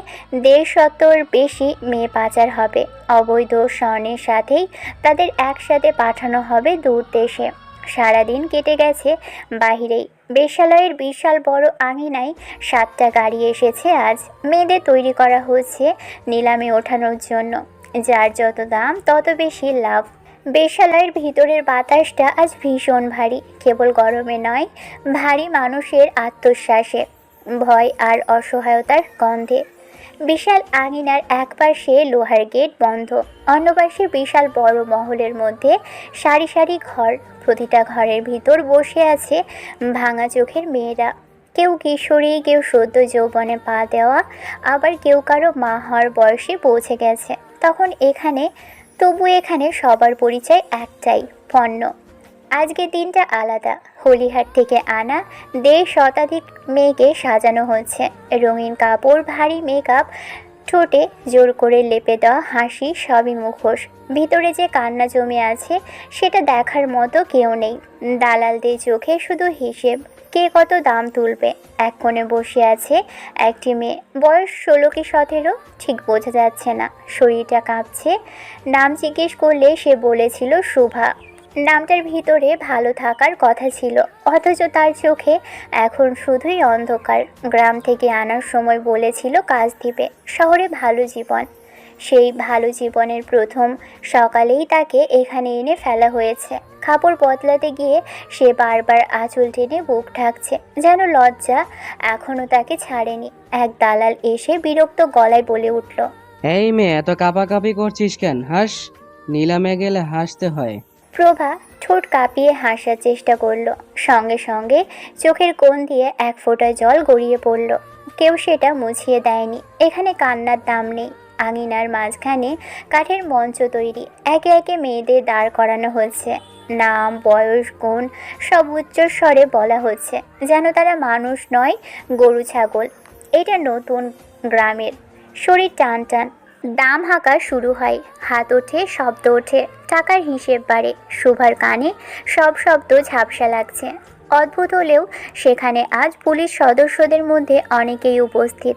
150 বেশি মেয়ে পাচার হবে। অবৈধ স্বর্ণের সাথেই তাদের একসাথে পাঠানো হবে দূর দেশে। সারাদিন কেটে গেছে বাহিরেই। বেশ্যালয়ের বিশাল বড় আঙিনায় 7টা গাড়ি এসেছে আজ। মেয়েদের তৈরি করা হচ্ছে নিলামে ওঠানোর জন্য। যার যত দাম তত বেশি লাভ। বেশ্যালয়ের ভিতরের বাতাসটা আজ ভীষণ ভারী, কেবল গরমে নয়, ভারী মানুষের আত্মশ্বাসে, ভয় আর অসহায়তার গন্ধে। বিশাল আঙিনার এক পাশে লোহার গেট বন্ধ, অন্য পাশে বিশাল বড় মহলের মধ্যে সারি সারি ঘর। প্রতিটা ঘরের ভিতর বসে আছে ভাঙা চোখের মেয়েরা। কেউ কিশোরী, কেউ সদ্য যৌবনে পা দেওয়া, আবার কেউ কারো মা হওয়ার বয়সে পৌঁছে গেছে। তবু এখানে সবার পরিচয় একটাই, পণ্য। আজকের দিনটা আলাদা। হলিহাট থেকে আনা 1.5 শতাধিক মেয়েকে সাজানো হচ্ছে। রঙিন কাপড়, ভারী মেকআপ, ঠোঁটে জোর করে লেপে দেওয়া হাসি, সবই মুখোশ। ভিতরে যে কান্না জমে আছে সেটা দেখার মতো কেউ নেই। দালালদের চোখে শুধু হিসেব, কে কত দাম তুলবে। এক কোণে বসে আছে একটি মেয়ে, বয়স 16 কি 17, ঠিক বোঝা যাচ্ছে না। শরীরটা কাঁপছে। নাম জিজ্ঞেস করলে সে বলেছিল শুভা। নামটার ভিতরে ভালো থাকার কথা ছিল, অথচ তার চোখে এখন শুধুই অন্ধকার। গ্রাম থেকে আনার সময় বলেছিল কাজ দিবে, শহরে ভালো জীবন। সেই ভালো জীবনের প্রথম সকালেই তাকে এখানে এনে ফেলা হয়েছে। কাপড় বদলাতে গিয়ে সে বারবার আঁচল টেনে বুক ঢাকছে, যেন লজ্জা এখনও তাকে ছাড়েনি। এক দালাল এসে বিরক্ত গলায় বলে উঠল, এই মেয়ে, এত কাঁপাকাঁপি করছিস কেন? হাস, নিলামে গেলে হাসতে হয়। প্রভা ঠোঁট কাঁপিয়ে হাসার চেষ্টা করল, সঙ্গে সঙ্গে চোখের কোণ দিয়ে এক ফোঁটা জল গড়িয়ে পড়ল। কেউ সেটা মুছিয়ে দেয়নি। এখানে কান্নার দাম নেই। আঙিনার মাঝখানে কাঠের মঞ্চ তৈরি, একে একে মেয়েদের দাঁড় করানো হচ্ছে। নাম, বয়স, গুণ সব উচ্চস্বরে বলা হচ্ছে, যেন তারা মানুষ নয়, গরু ছাগল। এটা নতুন গ্রামের। শরীর টান টান, দাম হাঁকা শুরু হয়, হাত ওঠে, শব্দ ওঠে, টাকার হিসেব বাড়ে। শুভার কানে সব শব্দ ঝাপসা লাগছে। অদ্ভুত হলেও সেখানে আজ পুলিশ সদস্যদের মধ্যে অনেকেই উপস্থিত।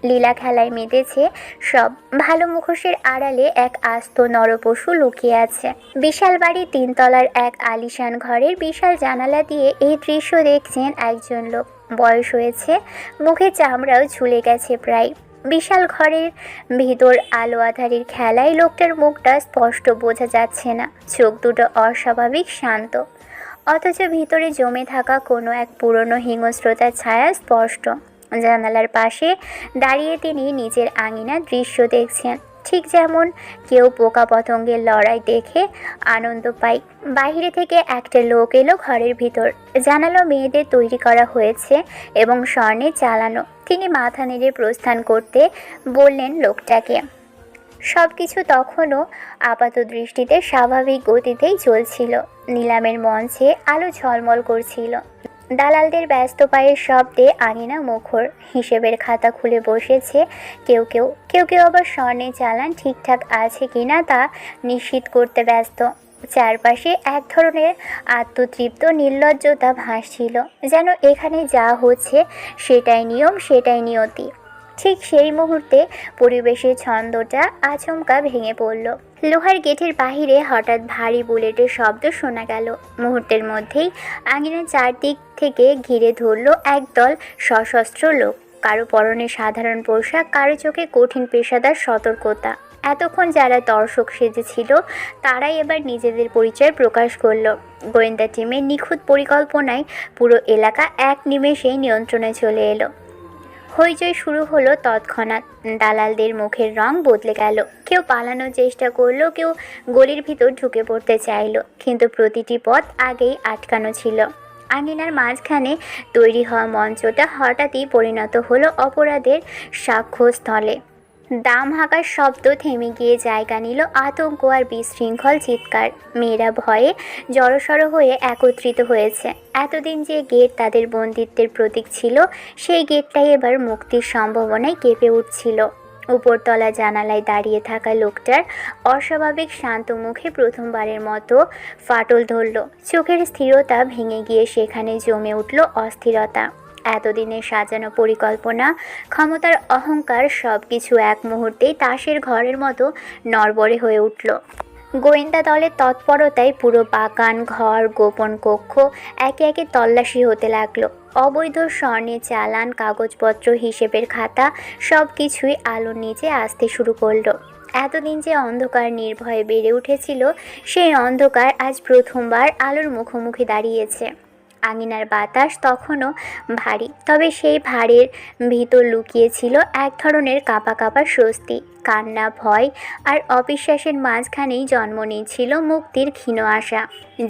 লীলা খেলায় মেতেছে সব। ভালো মুখোশের আড়ালে এক আস্ত নরপশু লুকিয়ে আছে। বিশাল বাড়ি 3 তলার এক আলিশান ঘরের বিশাল জানালা দিয়ে এই দৃশ্য দেখছেন একজন লোক। বয়স হয়েছে, মুখে চামড়াও ঝুলে গেছে প্রায়। বিশাল ঘরের ভিতর আলো আঁধারির খেলায় লোকটার মুখটা স্পষ্ট বোঝা যাচ্ছে না। চোখ দুটো অস্বাভাবিক শান্ত, অথচ ভিতরে জমে থাকা কোনো এক পুরনো হিংস্রতার ছায়া স্পষ্ট। জানালার পাশে দাঁড়িয়ে তিনি নিজের আঙিনার দৃশ্য দেখছেন। ঠিক যেমন কেউ পোকা পতঙ্গের লড়াই দেখে আনন্দ পায়। বাইরে থেকে একটা লোক এলো ঘরের ভিতর, জানালো মেয়েদের তৈরি করা হয়েছে এবং স্বর্ণে চালানো। তিনি মাথা নেড়ে প্রস্থান করতে বললেন লোকটাকে। সব কিছু তখনও আপাত দৃষ্টিতে স্বাভাবিক গতিতেই চলছিল। নিলামের মঞ্চে আলো ঝলমল করছিল, দালালদের ব্যস্ত পায়ের শব্দে আঙিনা মুখর। হিসেবের খাতা খুলে বসেছে কেউ কেউ, কেউ কেউ আবার স্বর্ণের চালান ঠিকঠাক আছে কিনা তা নিশ্চিত করতে ব্যস্ত। চারপাশে এক ধরনের আত্মতৃপ্ত নির্লজ্জতা ভাসছিল, যেন এখানে যা হচ্ছে সেটাই নিয়ম, সেটাই নিয়তি। ঠিক সেই মুহূর্তে পরিবেশের ছন্দটা আচমকা ভেঙে পড়ল। লোহার গেটের বাহিরে হঠাৎ ভারী বুলেটের শব্দ শোনা গেল। মুহূর্তের মধ্যেই আঙিনার চারদিক থেকে ঘিরে ধরল একদল সশস্ত্র লোক। কারো পরনে সাধারণ পোশাক, কারো চোখে কঠিন পেশাদার সতর্কতা। এতক্ষণ যারা দর্শক সেজেছিল তারাই এবার নিজেদের পরিচয় প্রকাশ করল। গোয়েন্দা টিমের নিখুঁত পরিকল্পনায় পুরো এলাকা এক নিমেষেই নিয়ন্ত্রণে চলে এলো। হইচই শুরু হলো তৎক্ষণাৎ। দালালদের মুখের রং বদলে গেল। কেউ পালানোর চেষ্টা করলো, কেউ গলির ভিতর ঢুকে পড়তে চাইলো, কিন্তু প্রতিটি পথ আগেই আটকানো ছিল। আঙিনার মাঝখানে তৈরি হওয়া মঞ্চটা হঠাৎই পরিণত হলো অপরাধের সাক্ষ্যস্থলে। দাম হাঁকার শব্দ থেমে গিয়ে জায়গা নিল আতঙ্ক আর বিশৃঙ্খল চিৎকার। মেয়েরা ভয়ে জড়সড় হয়ে একত্রিত হয়েছে। এতদিন যে গেট তাদের বন্দিত্বের প্রতীক ছিল, সেই গেটটাই এবার মুক্তির সম্ভাবনায় কেঁপে উঠছিল। উপরতলা জানালায় দাঁড়িয়ে থাকা লোকটার অস্বাভাবিক শান্ত মুখে প্রথমবারের মতো ফাটল ধরল। চোখের স্থিরতা ভেঙে গিয়ে সেখানে জমে উঠল অস্থিরতা। এতদিনের সাজানো পরিকল্পনা, ক্ষমতার অহংকার, সব কিছু এক মুহূর্তেই তাসের ঘরের মতো নড়বড়ে হয়ে উঠল। গোয়েন্দা দলের তৎপরতায় পুরো বাগান, ঘর, গোপন কক্ষ একে একে তল্লাশি হতে লাগলো। অবৈধ স্বর্ণের চালান, কাগজপত্র, হিসেবের খাতা সব কিছুই আলোর নিচে আসতে শুরু করলো। এতদিন যে অন্ধকার নির্ভয়ে বেড়ে উঠেছিল, সেই অন্ধকার আজ প্রথমবার আলোর মুখোমুখি দাঁড়িয়েছে। আঙিনার বাতাস তখনও ভারী, তবে সেই ভারের ভিতর লুকিয়েছিল এক ধরনের কাঁপা কাঁপা স্বস্তি। কান্না, ভয় আর অবিশ্বাসের মাঝখানেই জন্ম নিয়েছিল মুক্তির ক্ষীণ আশা।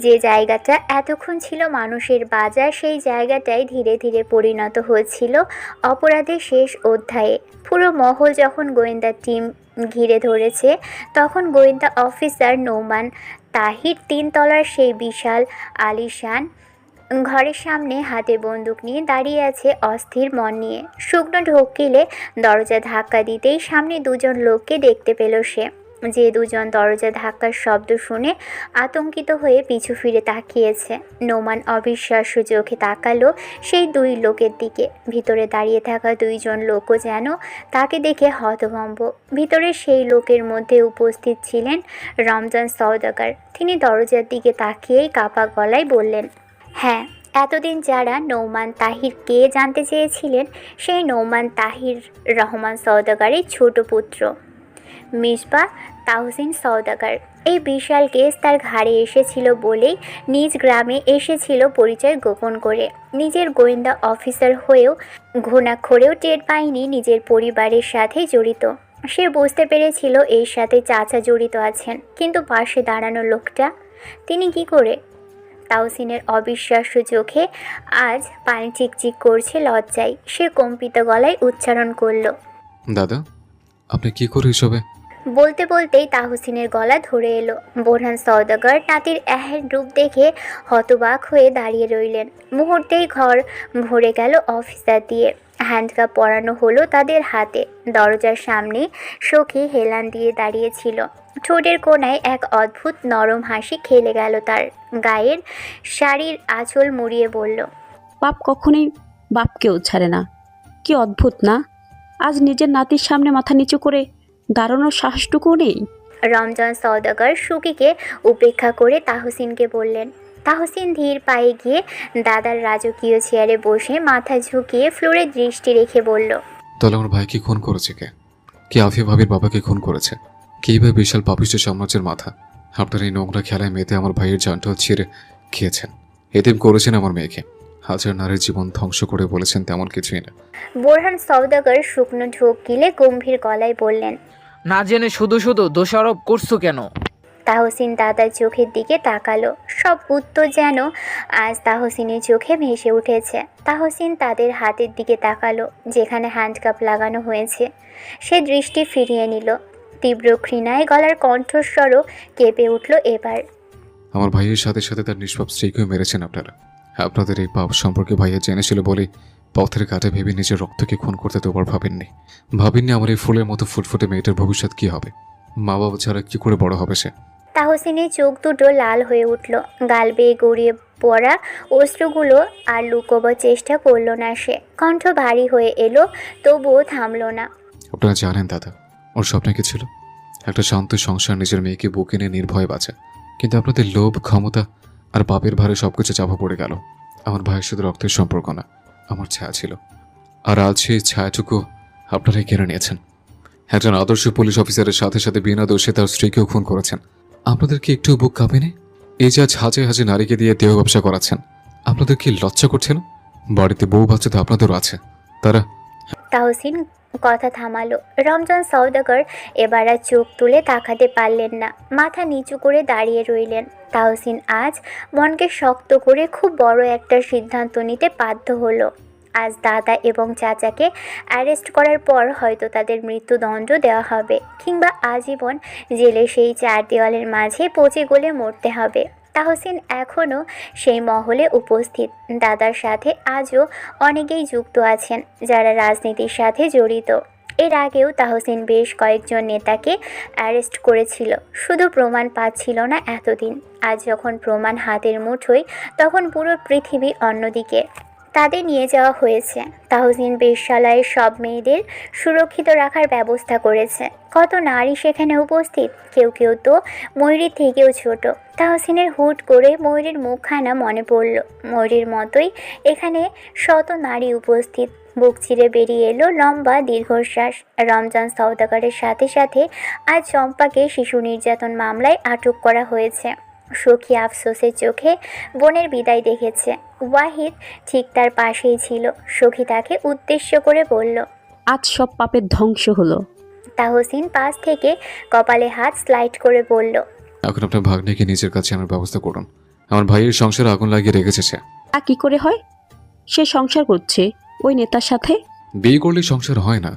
যে জায়গাটা এতক্ষণ ছিল মানুষের বাজার, সেই জায়গাটাই ধীরে ধীরে পরিণত হয়েছিল অপরাধের শেষ অধ্যায়ে। পুরো মহল যখন গোয়েন্দা টিম ঘিরে ধরেছে, তখন গোয়েন্দা অফিসার নোমান তাহির 3 তলার সেই বিশাল আলিশান ঘরের সামনে হাতে বন্দুক নিয়ে দাঁড়িয়ে আছে, অস্থির মন নিয়ে। শুকনো ঢোক গিলে দরজা ধাক্কা দিতেই সামনে 2 জন লোককে দেখতে পেল সে। যে 2 জন দরজা ধাক্কার শব্দ শুনে আতঙ্কিত হয়ে পিছু ফিরে তাকিয়েছে। নোমান অবিশ্বাস্য চোখে তাকালো সেই 2 লোকের দিকে। ভিতরে দাঁড়িয়ে থাকা 2 জন লোকও যেন তাকে দেখে হতভম্ব। ভিতরে সেই লোকের মধ্যে উপস্থিত ছিলেন রমজান সওদাগর। তিনি দরজার দিকে তাকিয়েই কাঁপা গলায় বললেন, হ্যাঁ, এতদিন যারা নৌমান তাহির কে জানতে চেয়েছিলেন, সেই নৌমান তাহির রহমান সওদাগরের ছোট পুত্র মিসবাহ তাহসিন সওদাগর। এই বিশাল কেস তার ঘাড়ে এসেছিল বলেই নিজ গ্রামে এসেছিল পরিচয় গোপন করে। নিজের গোয়েন্দা অফিসার হয়েও ঘুণাক্ষরেও টের পায়নি নিজের পরিবারের সাথে জড়িত। সে বুঝতে পেরেছিল এর সাথে চাচা জড়িত আছেন, কিন্তু পাশে দাঁড়ানো লোকটা, তিনি কি করে? তাহসিনের অবিশ্বাস্য চোখে আজ পানি চিকচিক করছে লজ্জায়। সে কম্পিত গলায় উচ্চারণ করল, দাদা, আপনি কি করে এসবে? বলতে বলতেই তাহসিনের গলা ধরে এলো। বোরহান সওদাগর নাতির এহেন রূপ দেখে হতবাক হয়ে দাঁড়িয়ে রইলেন। মুহূর্তেই ঘর ভরে গেল অফিসার দিয়ে। হ্যান্ডকাপ পরানো হলো তাদের হাতে। দরজার সামনে সখী হেলান দিয়ে দাঁড়িয়েছিল। ঠোঁটের কোণায় এক অদ্ভুত নরম হাসি খেলে গেল তার। গায়ের শাড়ির আঁচল মুড়িয়ে বলল, বাপ কখনোই বাপকেও ছাড়ে না। কি অদ্ভুত না, আজ নিজের নাতির সামনে মাথা নিচু করে দাঁড়ানোর সাহসটুকুও নেই। রমজান সওদাগর সুকিকে উপেক্ষা করে তাহসিনকে বললেন। তাহসিন ধীর পায়ে গিয়ে দাদার রাজকীয় চেয়ারে বসে মাথা ঝুঁকিয়ে ফ্লোরে দৃষ্টি রেখে বলল, তাহলে আমার ভাইকে খুন করেছে কে? কে আফিয়া ভাবির বাবাকে খুন করেছে? কিভাবে বিশাল পাপিষ্ঠ সাম্রাজ্যের মাথা আপনার এই নোংরা খেলায় মেতে আমার ভাইয়ের জানটাও ছিঁড়ে খেয়েছেন, এতিম করেছেন আমার মেয়েকে, হাজার নারীর জীবন ধ্বংস করে বলেছেন তেমন কিছুই না। বোরহান সওদাগর শুকনো ঢোক গিলে গম্ভীর গলায় বললেন, না জেনে শুধু শুধু দোষারোপ করছো কেন? তাহসিন দাদার চোখের দিকে তাকালো। সব উত্তর যেন আজ তাহসিনের চোখে ভেসে উঠেছে। তাহসিন তাদের হাতের দিকে তাকালো, যেখানে হ্যান্ডকাপ লাগানো হয়েছে। সে দৃষ্টি ফিরিয়ে নিল। তীব্র ঘৃণায় গলার কণ্ঠস্বরও কেঁপে উঠল এবার। আমার ভাইয়ের সাথে সাথে তার নিষ্পাপ স্ত্রীকেও মেরেছেন আপনারা। আপনাদের এই পাপ সম্পর্কে ভাইয়া জেনেছিল বলে পথের কাটে ভেবে নিজের রক্তকে খুন করতে দুবার ভাবেননি আমার এই ফুলের মতো ফুটফুটে মেয়েটার ভবিষ্যৎ কি হবে, মা বাবা ছাড়া কি করে বড় হবে সে। তাহসিনের চোখ দুটো লাল হয়ে উঠল। গাল বেয়ে গড়িয়ে পড়া অশ্রুগুলো আর লুকোবার চেষ্টা করলো না সে। কণ্ঠ ভারী হয়ে এলো, তবুও থামলো না। আপনারা জানেন দাদা, ওর স্বপ্ন কি ছিল? একটা শান্ত সংসার, নিজের মেয়েকে বুকে নিয়ে নির্ভয় বাঁচা। কিন্তু আপনাদের লোভ, ক্ষমতা আর পাপের ভারে সবকিছু চাপা পড়ে গেল। আমার ভাইয়ের শুধু রক্তের সম্পর্ক না, আমার ছায়া ছিল। আর আজ সেই ছায়াটুকু আপনারাই কেড়ে নিয়েছেন। একজন আদর্শ পুলিশ অফিসারের সাথে সাথে বিনা দোষে তার স্ত্রীকেও খুন করেছেন। আপনাদের কি একটু বুক কাঁপেনি? এই যে আজ হাজে হাজে নারীকে দিয়ে দেহ ব্যবসা করাচ্ছেন, আপনাদের কি লজ্জা করছে না? বাড়িতে বউ বাচ্চা তো আপনাদেরও আছে, তারা। তাহসিন কথা থামালো। রমজান সওদাগর এবার আর চোখ তুলে তাকাতে পারলেন না, মাথা নিচু করে দাঁড়িয়ে রইলেন। তাহসিন আজ মনকে শক্ত করে খুব বড় একটা সিদ্ধান্ত নিতে বাধ্য হলো। আজ দাদা এবং চাচাকে অ্যারেস্ট করার পর হয়তো তাদের মৃত্যুদণ্ড দেওয়া হবে, কিংবা আজীবন জেলে সেই চার দেওয়ালের মাঝে পচে গলে মরতে হবে। তাহসিন এখনও সেই মহলে উপস্থিত। দাদার সাথে আজও অনেকেই যুক্ত আছেন যারা রাজনীতির সাথে জড়িত। এর আগেও তাহসিন বেশ কয়েকজন নেতাকে অ্যারেস্ট করেছিল, শুধু প্রমাণ পাচ্ছিল না এতদিন। আজ যখন প্রমাণ হাতের মুঠোয়, তখন পুরো পৃথিবী অন্যদিকে। তাদের নিয়ে যাওয়া হয়েছে। তাহসিন বেশ্যালয়ের সব মেয়েদের সুরক্ষিত রাখার ব্যবস্থা করেছে। কত নারী সেখানে উপস্থিত, কেউ কেউ তো ময়ূরীর থেকেও ছোট। তাহসিনের হুট করে ময়ূরীর মুখখানা মনে পড়ল। ময়ূরীর মতোই এখানে শত নারী উপস্থিত। বুক চিরে বেরিয়ে এলো লম্বা দীর্ঘশ্বাস। রমজান সওদাগরের সাথে সাথে আজ চম্পাকে শিশু নির্যাতন মামলায় আটক করা হয়েছে। সখী আফসোসের চোখে বোনের বিদায় দেখেছে। ওয়াহিদ ঠিক তার পাশেই ছিল। সখী তাকে উদ্দেশ্য করে বলল, আজ সব পাপের ধ্বংস হলো। তাহসিন পাশ থেকে কপালে হাত স্লাইড করে বলল, এখন আপনার ভাগ্নেকে নিজের কাছে আনার ব্যবস্থা করুন। আমার ভাইয়ের সংসারে আগুন লাগিয়ে রেখেছে সে। তা কি করে হয়? সে সংসার করছে ওই নেতার সাথে। বিয়ে করলে সংসার হয় না,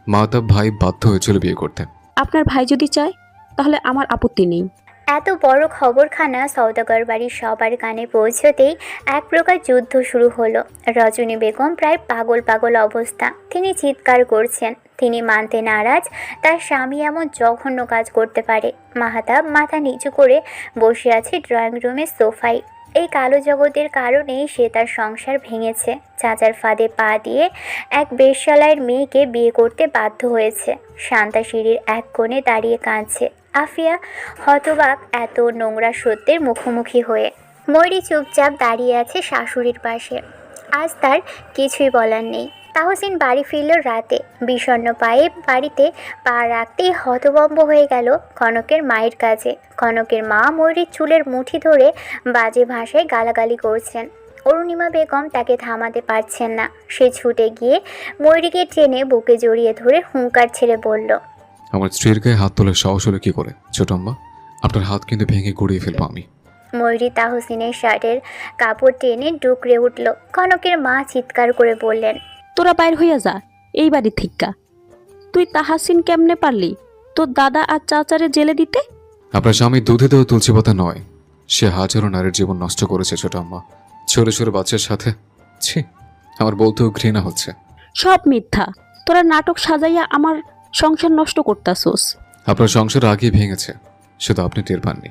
মা তার ভাই বাধ্য হয়েছিল বিয়ে করতে। আপনার ভাই যদি চায় তাহলে আমার আপত্তি নেই। এত বড় খবরখানা সওদাগর বাড়ির সবার কানে পৌঁছতেই এক প্রকার যুদ্ধ শুরু হলো। রজনী বেগম প্রায় পাগল পাগল অবস্থা। তিনি চিৎকার করছেন। তিনি মানতে নারাজ তার স্বামী এমন জঘন্য কাজ করতে পারে। মাহাতাব মাথা নিচু করে বসে আছে ড্রয়িং রুমের সোফায়। এই কালো জগতের কারণেই সে তার সংসার ভেঙেছে। চাচার ফাঁদে পা দিয়ে এক বেশ্যালয়ের মেয়েকে বিয়ে করতে বাধ্য হয়েছে। শান্তা সিঁড়ির এক কোণে দাঁড়িয়ে কাঁদছে। আফিয়া হতবাক এত নোংরা সত্যের মুখোমুখি হয়ে। ময়ূরী চুপচাপ দাঁড়িয়ে আছে শাশুড়ির পাশে। আজ তার কিছুই বলার নেই। তাহসিন বাড়ি ফিরল রাতে। বিষণ্ণ পায়ে বাড়িতে পা রাখতেই হতভম্ব হয়ে গেল কনকের মায়ের কাছে। কনকের মা ময়ূরীর চুলের মুঠি ধরে বাজে ভাষায় গালাগালি করছেন। অরুণিমা বেগম তাকে থামাতে পারছেন না। সে ছুটে গিয়ে ময়ূরীকে টেনে বুকে জড়িয়ে ধরে হুঙ্কার ছেড়ে বলল, আমার স্ত্রীর গায়ে হাত তোলার সাহস হলো কি করে? ছোট আম্মা, আপনার হাত কিন্তু ভেঙে গুড়িয়ে ফেলবো আমি। ময়ূরী তাহসিনের শার্টের কাপড় টেনে ডুকরে উঠল। কনকের মা চিৎকার করে বললেন, তোরা বাইর হইয়া যা এই বাড়ি থিক্কা। তুই তাহাসিন কেমনে পারলি তোর দাদা আর চাচারে জেলে দিতে? আপনার স্বামী দুধে দেওয়া তুলসী পাতা নয়, সে হাজারো নারীর জীবন নষ্ট করেছে ছোট আম্মা, ছোট ছোট বাচ্চার সাথে। ছি, আমার বলতেও ঘৃণা হচ্ছে। সব মিথ্যা। তোরা নাটক সাজাইয়া আমার সংসার নষ্ট করতাছোস। আপনার সংসার আগেই ভেঙেছে, শুধু আপনি টের পাননি।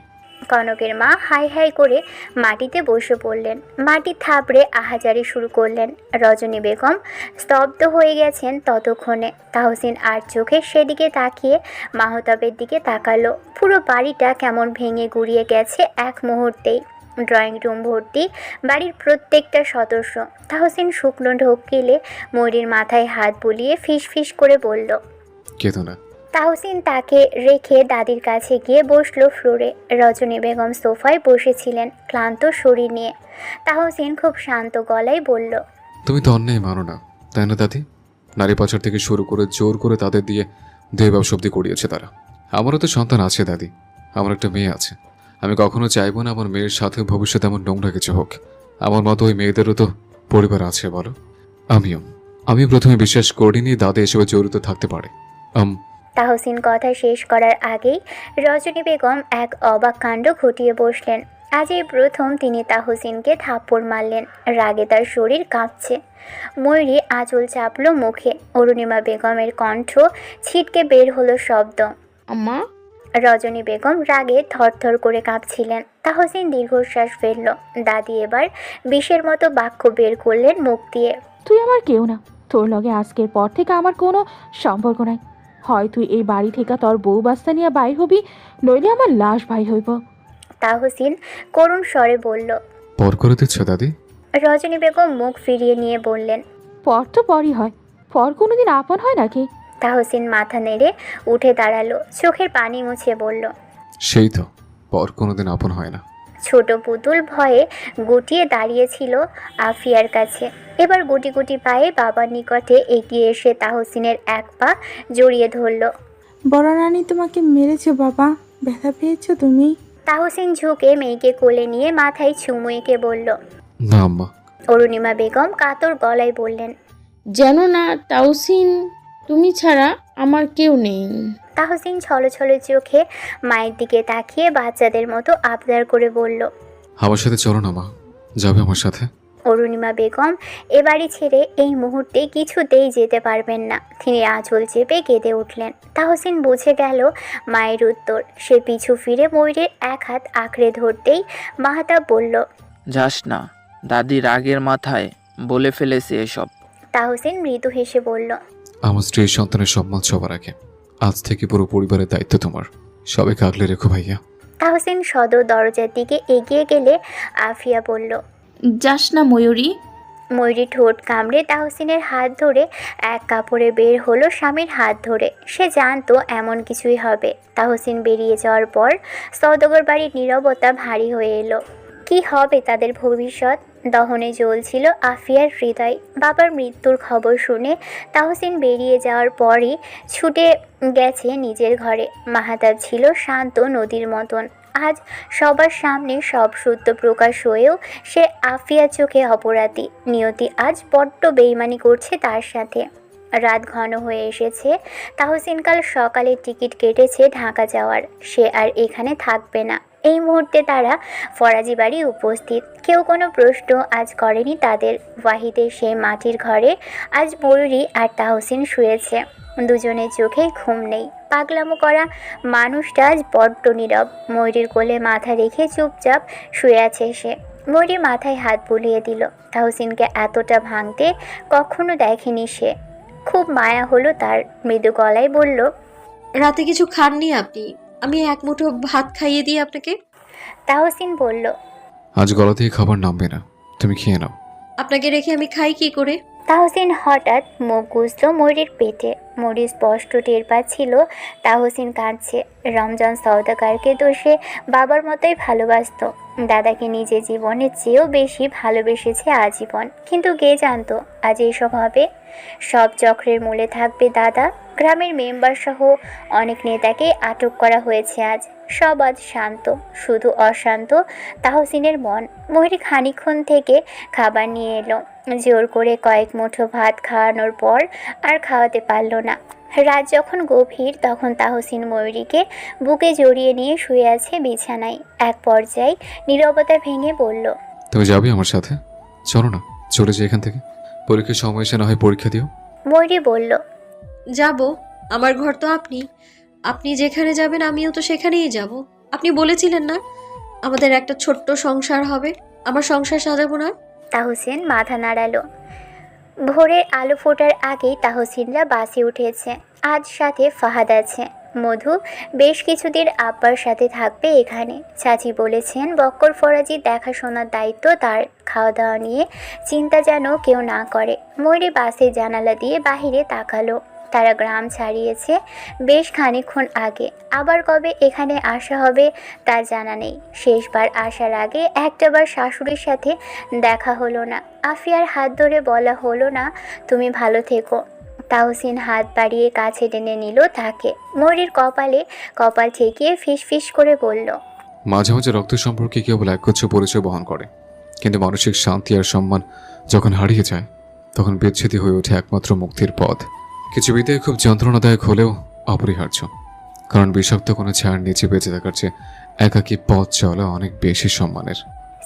কনকের মা হাই হাই করে মাটিতে বসে পড়লেন। মাটি থাপড়ে আহাজারি শুরু করলেন। রজনী বেগম স্তব্ধ হয়ে গেছেন ততক্ষণে। তাহসিন আর চোখে সেদিকে তাকিয়ে মাহতাবের দিকে তাকালো। পুরো বাড়িটা কেমন ভেঙে গুড়িয়ে গেছে এক মুহূর্তেই। ড্রয়িং রুম ভর্তি বাড়ির প্রত্যেকটা সদস্য। তাহসিন শুকনো ঢোক গেলে ময়ূরীর মাথায় হাত বুলিয়ে ফিস ফিস করে বলল, কেঁদো না। তাহসিন তাকে রেখে দাদির কাছে গিয়ে বসলো ফ্লোরে। রজনী বেগম সোফায় বসেছিলেন ক্লান্ত শরীর নিয়ে। তাহসিন খুব শান্ত গলায় বলল, তুমি তো অন্যায় মানো না, তাই না দাদি? নারী পাচার থেকে শুরু করে জোর করে তাদের দিয়ে দুই ব্যবসব্দি করিয়েছে তারা। আমারও তো সন্তান আছে দাদি, আমার একটা মেয়ে আছে। আমি কখনো চাইবো না আমার মেয়ের সাথে ভবিষ্যতে এমন নোংরা কিছু হোক। আমার মতো ওই মেয়েদেরও তো পরিবার আছে বলো। আমি প্রথমে বিশ্বাস করিনি দাদা এসবে জড়িত থাকতে পারে। তাহসিন কথা শেষ করার আগেই রজনী বেগম এক অবাক কাণ্ড ঘটিয়ে বসলেন। আজ এই প্রথম তিনি তাহসিনকে থাপ্পড় মারলেন। রাগে তার শরীর কাঁপছে। ময়ূরী আঁচল চাপল মুখে। অরুণিমা বেগমের কণ্ঠ ছিটকে বের হলো শব্দ, আম্মা। রজনী বেগম রাগে থরথর করে কাঁপছিলেন। তাহসিন দীর্ঘশ্বাস ফেলল। দাদি এবার বিষের মতো বাক্য বের করলেন মুখ দিয়ে। তুই আমার কেউ না, তোর লগে আজকের পর থেকে আমার কোনো সম্পর্ক নাই। হয় তুই এই বাড়ি থেকে তোর বউ বাস্তা নিয়ে বাইর হবি, নইলে আমার লাশ ভাই হইব। তাহসিন করুণ স্বরে বলল। পর করে দিচ্ছ দাদি? রজনী বেগম মুখ ফিরিয়ে নিয়ে বললেন, পর তো পরই হয়, পর কোনোদিন আপন হয় নাকি? তাহসিন মাথা নেড়ে উঠে দাঁড়ালো, চোখের পানি মুছে বলল, সেই তো, পর কোনোদিন আপন হয় না। ছোট পুতুল ভয়ে গুটিয়ে দাঁড়িয়েছিল আফিয়ার কাছে। এবার গুটি গুটি পায়ে বাবার নিকটে এগিয়ে এসে তাহসিনের এক পা জড়িয়ে ধরল। বড় রানী তোমাকে মেরেছে বাবা, ব্যথা পেয়েছো তুমি? তাহসিন ঝুঁকে মেয়েকে কোলে নিয়ে মাথায় চুমু এঁকে বলল। না আম্মা। অরুণিমা বেগম কাতর গলায় বললেন, যেন না তাহসিন, তুমি ছাড়া আমার কেউ নেই। তাহসিন ছলছলে চোখে মায়ের দিকে তাকিয়ে বাচ্চাদের মতো আবদার করে বলল, আমার সাথে চলো না মা, যাবে আমার সাথে? অরুণিমা বেগম এ বাড়ি ছেড়ে এই মুহূর্তে কিছুতেই যেতে পারবেন না। তিনি আঁচল চেপে কেঁদে উঠলেন। তাহসিন বুঝে গেল মায়ের উত্তর। সে পিছু ফিরে ময়ূরের এক হাত আঁকড়ে ধরতেই মাহাতাব বলল, যাস না, দাদি রাগের মাথায় বলে ফেলেছে এসব। তাহসিন মৃদু হেসে বলল, আমার স্ত্রীর সন্তানের সম্মান সবার আগে। আজ থেকে পুরো পরিবারের দায়িত্ব তোমার, সবাইকে আগলে রেখো ভাইয়া। তাহসিন সদর দরজার দিকে এগিয়ে গেলে আফিয়া বলল, যাস না ময়ূরী। ময়ূরী ঠোঁট কামড়ে তাহসিনের হাত ধরে এক কাপড়ে বের হলো স্বামীর হাত ধরে। সে জানতো এমন কিছুই হবে। তাহসিন বেরিয়ে যাওয়ার পর সওদাগর বাড়ির নীরবতা ভারী হয়ে এলো। কি হবে তাদের ভবিষ্যৎ? দহনে জ্বলছিল আফিয়ার হৃদয়। বাবার মৃত্যুর খবর শুনে তাহসিন বেরিয়ে যাওয়ার পরই ছুটে গেছে নিজের ঘরে। মাহাতাব ছিল শান্ত নদীর মতন। আজ সবার সামনে সব সত্য প্রকাশ হয়েও সে আফিয়ার চোখে অপরাধী। নিয়তি আজ বড্ড বেইমানি করছে তার সাথে। রাত ঘন হয়ে এসেছে। তাহসিন কাল সকালে টিকিট কেটেছে ঢাকা যাওয়ার। সে আর এখানে থাকবে না। এই মুহূর্তে তারা ফরাজি বাড়ি উপস্থিত। কেউ কোনো প্রশ্ন আজ করেনি তাদের। ওয়াহিদের সেই মাটির ঘরে আজ ময়ূরী আর তাহসিন শুয়েছে। দুজনের চোখেই ঘুম নেই। পাগলামো করা মানুষটা আজ বড্ড নীরব। ময়ূরীর কোলে মাথা রেখে চুপচাপ শুয়ে আছে সে। ময়ূরী মাথায় হাত বুলিয়ে দিল। তাহসিনকে এতটা ভাঙতে কখনো দেখেনি সে। খুব মায়া হলো তার। মৃদু গলায় বলল, রাতে কিছু খাননি আপনি? আমি এক মুঠো ভাত খাইয়ে দিই আপনাকে। তাহসিন বলল, আজ গলা দিয়ে খাবার নামবে না, তুমি খেয়ে নাও। আপনাকে রেখে আমি খাই কি করে? তাহসিন হঠাৎ মুখ গুজল ময়ূরীর পেটে। ময়ূরী স্পষ্ট টের পাচ্ছিল তাহসিন কাঁদছে। রমজান সওদাগরকে তো সে বাবার মতোই ভালোবাসত। দাদাকে নিজের জীবনের চেয়েও বেশি ভালোবেসেছে আজীবন। কিন্তু কে জানতো আজ এইসব হবে? সব চক্রের মূলে থাকবে দাদা। গ্রামের মেম্বার সহ অনেক নেতাকে আটক করা হয়েছে আজ। সব আজ শান্ত, শুধু অশান্ত তাহসিনের মন। ময়ূরী খানিকক্ষণ থেকে খাবার নিয়ে এলো। জোর করে কয়েক মুঠো ভাত খাওয়ানোর পর আর খাওয়াতে পারল না। রাত যখন গভীর তখন তাহসিন ময়ূরীকে বুকে জড়িয়ে নিয়ে শুয়ে আছে বিছানায়। এক পর্যায়ে নীরবতা ভেঙে বলল, তুমি যাবে আমার সাথে? চলো না, চলে যাই এখান থেকে। পরীক্ষার সময় এসে না হয় পরীক্ষা দিও। ময়ূরী বলল, যাব। আমার ঘর তো আপনি। আপনি যেখানে যাবেন আমিও তো সেখানেই যাব। আপনি বলেছিলেন না আমাদের একটা ছোট্ট সংসার হবে? আমার সংসার সাজাবো না? তাহসিন মাথা নাড়ালো। ভোরের আলো ফোটার আগেই তাহসিনরা বাসে উঠেছে। আজ সাথে ফাহাদ আছে। মধু বেশ কিছুদিন আব্বার সাথে থাকবে এখানে। চাচি বলেছেন বক্কর ফরাজির দেখাশোনার দায়িত্ব তার। খাওয়া দাওয়া নিয়ে চিন্তা যেন কেউ না করে। ময়ূরী বাসের জানালা দিয়ে বাহিরে তাকালো। তারা গ্রাম ছাড়িয়েছে বেশ খানিকক্ষণ আগে। আবার কবে এখানে আসা হবে তা জানা নেই। শেষবার আসার আগে একটাবার শাশুড়ির সাথে দেখা হলো না। আফিয়ার হাত ধরে বলা হলো না তুমি ভালো থেকো। তাহসিন হাত বাড়িয়ে কাছে টেনে নিল তাকে। ময়ূরীর কপালে কপাল ঠেকিয়ে ফিস ফিস করে বলল, মাঝে মাঝে রক্ত সম্পর্কে কেবল একগুচ্ছ পরিচয় বহন করে, কিন্তু মানসিক শান্তি আর সম্মান যখন হারিয়ে যায় তখন বিচ্ছেদই হয়ে ওঠে একমাত্র মুক্তির পথ। কিছু বিদায় খুব যন্ত্রণাদায়ক হলেও অপরিহার্য, কারণ বিষাক্ত কোনো ছায়ার নিচে বেঁচে থাকার চেয়ে একাকী পথ চলা অনেক বেশি সম্মানের।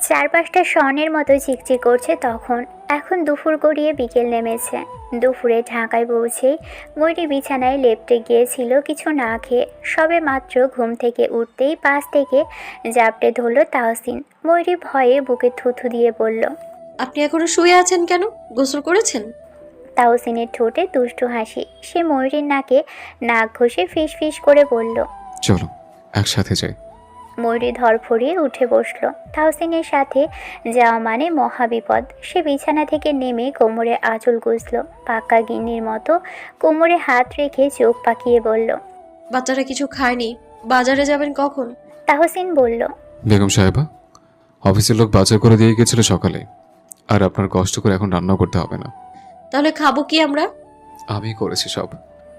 চারপাশটা স্বর্ণের মতো চিকচিক করছে তখন। এখন দুপুর গড়িয়ে বিকেল নেমেছে। দুপুরে ঢাকায় পৌঁছেই ময়ূরী বিছানায় লেপ্টে গিয়েছিল কিছু না খেয়ে। সবে মাত্র ঘুম থেকে উঠতেই পাশ থেকে জাপটে ধরল তাহসিন। ময়ূরী ভয়ে বুকে থুথু দিয়ে বলল, আপনি এখনো শুয়ে আছেন কেন? গোসল করেছেন? তাহসিনের ঠোঁটে দুষ্টু হাসি। সে ময়ূরীর নাকে নাক ঘষে ফিস ফিস করে বলল, চলো একসাথে যাই। ময়ূরী ধরফড়িয়ে উঠে বসল। তাহসিনের সাথে যাওয়া মানে মহাবিপদ। সে বিছানা থেকে নেমে কোমরে আঁচল গুজল। পাক্কা গিন্নির মতো কোমরে হাত রেখে চোখ পাকিয়ে বলল, বাচ্চারা কিছু খায়নি, বাজারে যাবেন কখন? তাহসিন বলল, বেগম সাহেবা, অফিসের লোক বাজার করে দিয়ে গেছিল সকালে, আর আপনার কষ্ট করে এখন রান্না করতে হবে না। তাহলে খাবো কি আমরা? আমি করেছি সব।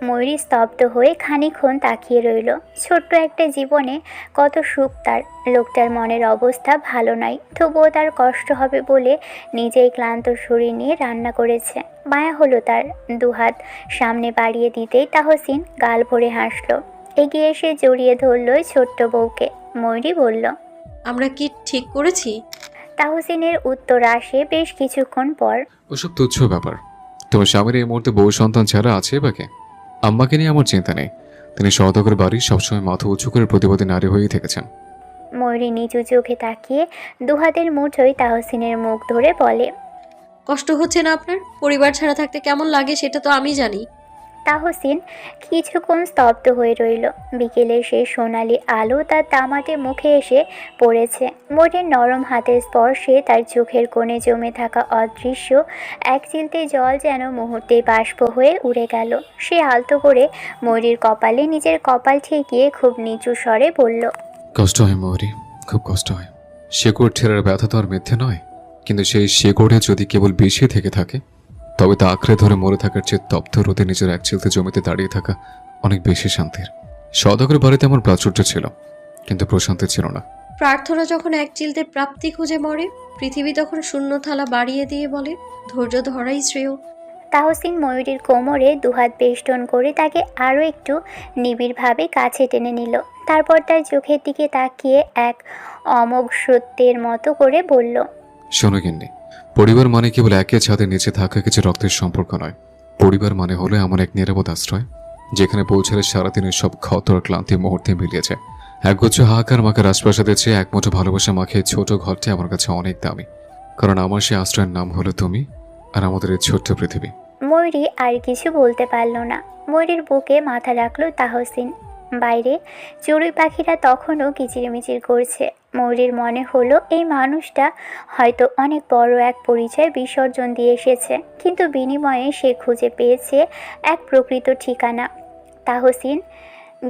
ময়ূরী স্তব্ধ হয়ে খানিকক্ষণ তাকিয়ে রইল। ছোট্ট একটা জীবনে কত সুখ তার। লোকটার মনের অবস্থা ভালো নয়, তবুও তার কষ্ট হবে বলে নিজেই ক্লান্ত শরীর নিয়ে রান্না করেছে। মায়া হলো তার। দুহাত সামনে বাড়িয়ে দিতেই তাহসিন গাল ভরে হাসল। এগিয়ে এসে জড়িয়ে ধরল ছোট্ট বউকে। ময়ূরী বলল, আমরা কি ঠিক করেছি? তাহসিনের উত্তর আসে বেশ কিছুক্ষণ পর। ওসব তুচ্ছ ব্যাপার। তোমার স্বামীর এই মুহূর্তে বউ সন্তান ছাড়া আছে বাকে? আম্মাকে নিয়ে আমার চিন্তা নেই। তিনি সওদাগর বাড়ি সবসময় মাথা উঁচু করে প্রতিবাদী নারী হয়েই থেকেছেন। ময়ূরী নিচু চোখে তাকিয়ে দুহাতের মুঠোয় তাহসিনের মুখ ধরে বলে, কষ্ট হচ্ছে না আপনার? পরিবার ছাড়া থাকতে কেমন লাগে সেটা তো আমি জানি। তাহসিন কিছুক্ষণ স্তব্ধ হয়ে রইল। বিকেলের সেই সোনালি আলো তার তামাটে মুখে এসে পড়েছে। ময়ূরীর নরম হাতের স্পর্শে তার চোখের কোণে জমে থাকা অদৃশ্য এক চিলতে জল যেন মুহূর্তেই বাষ্প হয়ে উড়ে গেল। সে আলতো করে ময়ূরীর কপালে নিজের কপাল ঠেকিয়ে খুব নিচু স্বরে বলল, কষ্ট হয় ময়ূরী, খুব কষ্ট হয়। শেকড় ঠেরার ব্যথা তো আর মিথ্যে নয়, কিন্তু সেই শেকড়ে যদি কেবল বেশি থেকে থাকে তবে তা আঁকড়ে ধরে মরে থাকার চেয়ে তপ্ত রোদে নিজের এক চিলতে জমিতে দাঁড়িয়ে থাকা অনেক বেশি শান্তির। সওদাগরের বাড়িতে আমার প্রাচুর্য ছিল, কিন্তু প্রশান্তি ছিল না। প্রার্থনা যখন এক চিলতে প্রাপ্তি খুঁজে মরে, পৃথিবী তখন শূন্য থালা বাড়িয়ে দিয়ে বলে ধৈর্য ধরাই শ্রেয়। তাহসিন ময়ূরীর কোমরে দুহাত বেষ্টন করে তাকে আরও একটু নিবিড়ভাবে কাছে টেনে নিল। তারপর তার চোখের দিকে তাকিয়ে এক অমোঘ সত্যের মতো করে বলল, শোনো গিন্নি, পরিবার মানে কেবল একে ছাদের নিচে থাকা কিছু রক্তের সম্পর্ক নয়। পরিবার মানে হলো এমন এক নিরাপদ আশ্রয় যেখানে পৌঁছালে সারাদিনের সব ক্ষত আর ক্লান্তি মুহূর্তে মিলিয়ে যায়। একগুচ্ছ হাহাকার মাকে রাজপ্রাসাদের চেয়ে এক মুঠো ভালোবাসা মাখে ছোট ঘরটি আমার কাছে অনেক দামি, কারণ আমার সেই আশ্রয়ের নাম হলো তুমি আর আমাদের এই ছোট্ট পৃথিবী। ময়ূরী আর কিছু বলতে পারল না। ময়ূরীর বুকে মাথা রাখল তাহসিন। বাইরে চড়ুই পাখিরা তখনও কিচিরমিচির করছে। ময়ূরীর মনে হলো এই মানুষটা হয়তো অনেক বড় এক পরিচয় বিসর্জন দিয়ে এসেছে, কিন্তু বিনিময়ে সে খুঁজে পেয়েছে এক প্রকৃত ঠিকানা। তাহসিন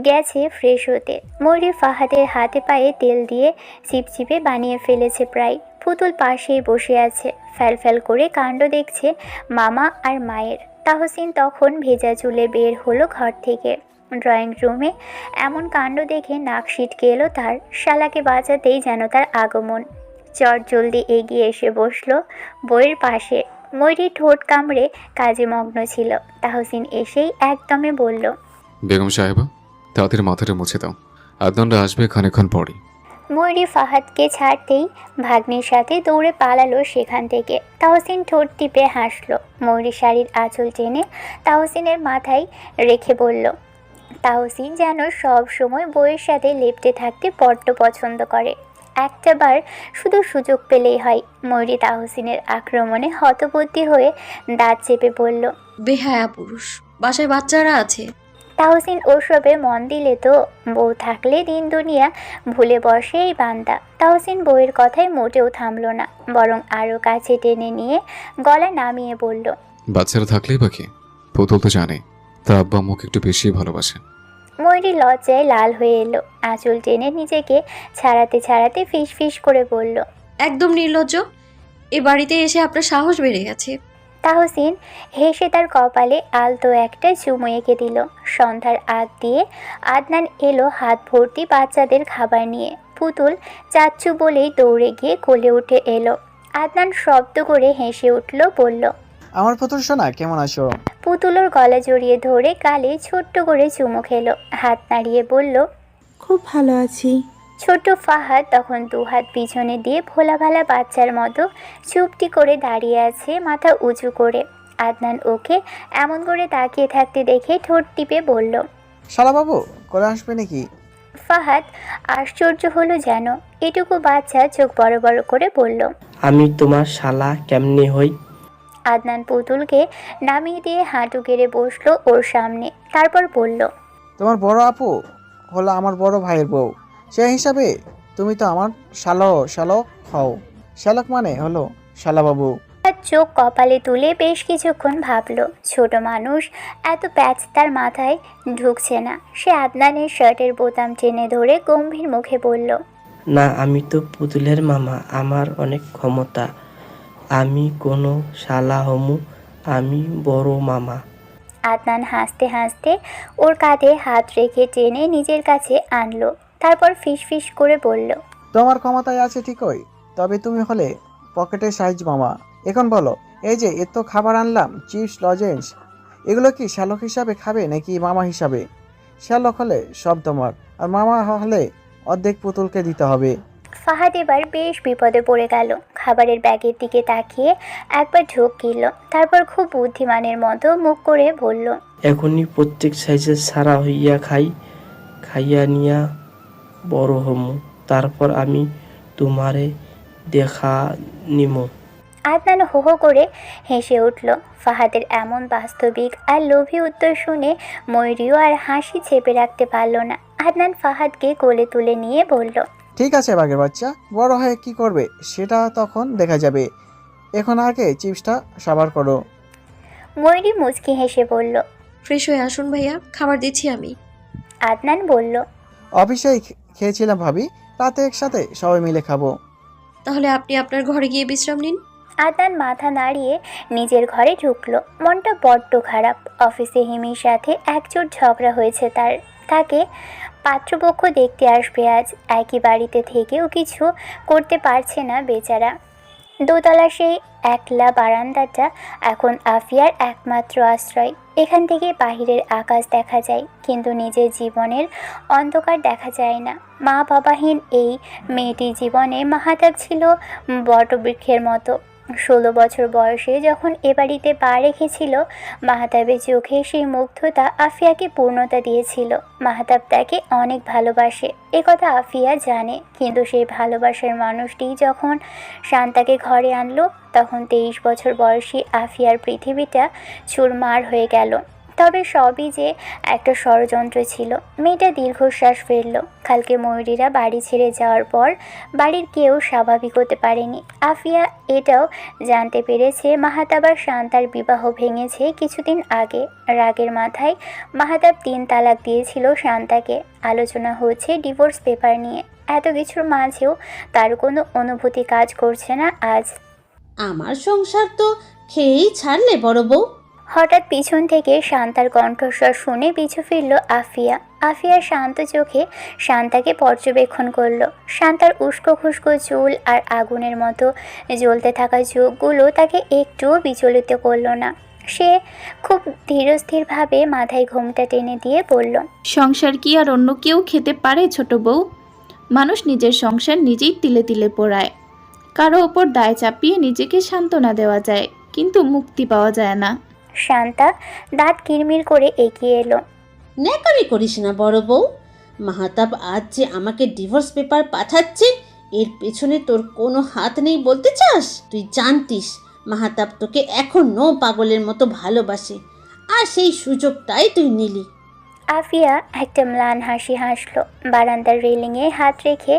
গেছে ফ্রেশ হতে। ময়ূরী ফাহাদের হাতে পায়ে তেল দিয়ে চিপচিপে বানিয়ে ফেলেছে প্রায়। পুতুল পাশেই বসে আছে, ফ্যালফ্যাল করে কাণ্ড দেখছে মামা আর মায়ের। তাহসিন তখন ভেজা চুলে বের হলো ঘর থেকে। ড্রয়িং রুমে এমন কাণ্ড দেখে নাক সিটকে এলো তার। শালাকে বাঁচাতেই যেন তার আগমন। চট জলদি এগিয়ে এসে বসলো বইয়ের পাশে। ময়ূরী ঠোঁট কামড়ে কাজে মগ্ন ছিল। তাহসিন এসেই একদমে বলল, বেগম সাহেবা, তাদের মাথাটা মুছে দাও, আদনানরা আসবে খানিকক্ষণ পরই। ময়ূরী ফাহাদকে ছাড়তেই ভাগ্নির সাথে দৌড়ে পালালো সেখান থেকে। তাহসিন ঠোঁট টিপে হাসলো। ময়ূরী শাড়ির আঁচল টেনে তাহসিনের মাথায় রেখে বলল, তাহসিন যেন সব সময় বইয়ের সাথে লেপ্টে থাকতে বড্ড পছন্দ করে। একটাবার শুধু সুযোগ পেলেই হয়। ময়ূরী তাহসিনের আক্রমণে হতবুদ্ধি হয়ে দাঁত চেপে বলল, বেহায়া পুরুষ, বাসায় বাচ্চারা আছে। তাহসিন ওসবে মন দিলে তো বউ থাকলে দিন দুনিয়া ভুলে বসে এই বান্দা। তাহসিন বউয়ের কথায় মোটেও থামল না, বরং আরও কাছে টেনে নিয়ে গলা নামিয়ে বলল, বাচ্চারা থাকলেই বাকি, পুতুল তো জানে তার আব্বা আম্মুকে একটু বেশি ভালোবাসেন। ময়ূরী লজ্জায় লাল হয়ে এলো। আঁচল টেনে নিজেকে ছাড়াতে ছাড়াতে ফিস ফিস করে বলল, একদম নির্লজ্জ, এ বাড়িতে এসে আপনার সাহস বেড়ে গেছে। তাহসিন হেসে তার কপালে আলতো একটা চুমু এঁকে দিল। সন্ধ্যার আগ দিয়ে আদনান এলো হাত ভর্তি বাচ্চাদের খাবার নিয়ে। পুতুল চাচ্চু বলেই দৌড়ে গিয়ে কোলে উঠে এলো। আদনান শব্দ করে হেসে উঠল, বলল, আমার পুতুল সোনা কেমন আছো? পুতুল ওর গলা জড়িয়ে ধরে গালে ছোট্ট করে চুমু খেলো। হাত নাড়িয়ে বলল, খুব ভালো আছি। ছোট্ট ফাহাদ তখন দুহাত পিছনে দিয়ে ভোলা ভালা বাচ্চার মতো চুপটি করে দাঁড়িয়ে আছে, মাথা উঁচু করে। আদনান ওকে এমন করে তাকিয়ে থাকতে দেখে ঠোঁট টিপে বলল, শালাবাবু করে আসবে নাকি? ফাহাদ আশ্চর্য হলো যেন। এটুকু বাচ্চা চোখ বড় বড় করে বলল, আমি তোমার শালা কেমনে হই? আদনান পুতুলকে নামিয়ে দিয়ে হাঁটু গেড়ে বসলো ওর সামনে। তারপর বলল, তোমার বড় আপু হলো আমার বড় ভাইয়ের বউ, সেই হিসাবে তুমি তো আমার শালক হও। শালক মানে হলো শালাবাবু। তার চোখ কপালে তুলে বেশ কিছুক্ষণ ভাবলো। ছোট মানুষ, এত প্যাচ তার মাথায় ঢুকছে না। সে আদনানের শার্টের বোতাম টেনে ধরে গম্ভীর মুখে বলল, না, আমি তো পুতুলের মামা, আমার অনেক ক্ষমতা। আমি কোনো শালা হমু, আমি বড় মামা। আদনান হাসতে হাসতে ওর কাঁধে হাত রেখে টেনে নিজের কাছে আনলো। তারপর ফিসফিস করে বলল, তোমার ক্ষমতায় আছে ঠিকই, তবে তুমি হলে পকেটের সাইজ মামা। এখন বলো, এই যে এত খাবার আনলাম, চিপস লজেন্স, এগুলো কি শ্যালক হিসাবে খাবে নাকি মামা হিসাবে? শ্যালক হলে সব তোমার, আর মামা হলে অর্ধেক পুতুলকে দিতে হবে। ফাহাদ এবার বেশ বিপদে পড়ে গেল। খাবারের ব্যাগের দিকে তাকিয়ে একবার ঢোক গিলল। তারপর খুব বুদ্ধিমানের মতো মুখ করে বলল, এখনই প্রত্যেক সাইজের সারা হইয়া খাইয়া নিয়া বড় হমু, তারপর আমি তোমারে দেখা নিমো। আদনান হো হো করে হেসে উঠল। ফাহাদের এমন বাস্তবিক আর লোভী উত্তর শুনে ময়ূরীও আর হাসি চেপে রাখতে পারল না। আদনান ফাহাদকে কোলে তুলে নিয়ে বলল, ঠিক আছে বাঘের বাচ্চা, বড় হয়ে কি করবে সেটা তখন দেখা যাবে, এখন আগে চিপসটা সাবার করো। ময়ূরী মুচকি হেসে বলল, ফ্রেশ হয়ে আসুন ভাইয়া, খাবার দিচ্ছি আমি। আদনান বলল, অফিসেই খেয়েছিলাম ভাবি, রাতে একসাথে সবাই মিলে খাবো। তাহলে আপনি আপনার ঘরে গিয়ে বিশ্রাম নিন। আদনান মাথা নাড়িয়ে নিজের ঘরে ঢুকলো। মনটা বড্ড খারাপ। অফিসে হিমির সাথে একজোট ঝগড়া হয়েছে তার। তাকে পাত্রপক্ষ দেখতে আসবে আজ। একই বাড়িতে থেকেও কিছু করতে পারছে না বেচারা। দোতলা সেই একলা বারান্দাটা এখন আফিয়ার একমাত্র আশ্রয়। এখান থেকে বাহিরের আকাশ দেখা যায়, কিন্তু নিজের জীবনের অন্ধকার দেখা যায় না। মা বাবাহীন এই মেয়েটির জীবনে মাহাতাব ছিল বটবৃক্ষের মতো। 16 বছর বয়সে যখন এ বাড়িতে পা রেখেছিল, মাহাতাবের চোখে সেই মুগ্ধতা আফিয়াকে পূর্ণতা দিয়েছিল। মাহাতাব তাকে অনেক ভালোবাসে, একথা আফিয়া জানে। কিন্তু সেই ভালোবাসার মানুষটি যখন শান্তাকে ঘরে আনলো, তখন 23 বছর বয়সী আফিয়ার পৃথিবীটা চুরমার হয়ে গেল। তবে সবই যে একটা ষড়যন্ত্র ছিল। মেয়েটা দীর্ঘশ্বাস ফেলল। কালকে ময়ূরীরা বাড়ি ছেড়ে যাওয়ার পর বাড়ির কেউ স্বাভাবিক হতে পারেনি। আফিয়া এটাও জানতে পেরেছে মাহাতাব আর শান্তার বিবাহ ভেঙেছে কিছুদিন আগে। রাগের মাথায় মাহাতাব 3 তালাক দিয়েছিল শান্তাকে। আলোচনা হচ্ছে ডিভোর্স পেপার নিয়ে। এত কিছুর মাঝেও তার কোনো অনুভূতি কাজ করছে না আজ। আমার সংসার তো খেয়েই ছাড়লে বড় বউ। হঠাৎ পিছন থেকে শান্তার কণ্ঠস্বর শুনে পিছু ফিরল আফিয়া। আফিয়া শান্ত চোখে শান্তাকে পর্যবেক্ষণ করল। শান্তার উস্কো খুস্কো চুল আর আগুনের মতো জ্বলতে থাকা চোখগুলো তাকে একটুও বিচলিত করল না। সে খুব ধীরস্থিরভাবে মাথায় ঘোমটা টেনে দিয়ে বলল, সংসার কি আর অন্য কেউ খেতে পারে ছোট বউ? মানুষ নিজের সংসার নিজেই তিলে তিলে পোড়ায়। কারো ওপর দায় চাপিয়ে নিজেকে সান্ত্বনা দেওয়া যায়, কিন্তু মুক্তি পাওয়া যায় না। শান্তা দাঁত কিরমির করে এগিয়ে এলো। ন্যাকামি করিস না বড় বউ। মাহাতাব আজ যে আমাকে ডিভোর্স পেপার পাঠাচ্ছে, এর পেছনে তোর কোনো হাত নেই বলতে চাস? তুই জানতিস মাহাতাব তোকে এখনো পাগলের মতো ভালোবাসে, আর সেই সুযোগটাই তুই নিলি। আফিয়া একটা ম্লান হাসি হাসলো। বারান্দার রেলিংয়ে হাত রেখে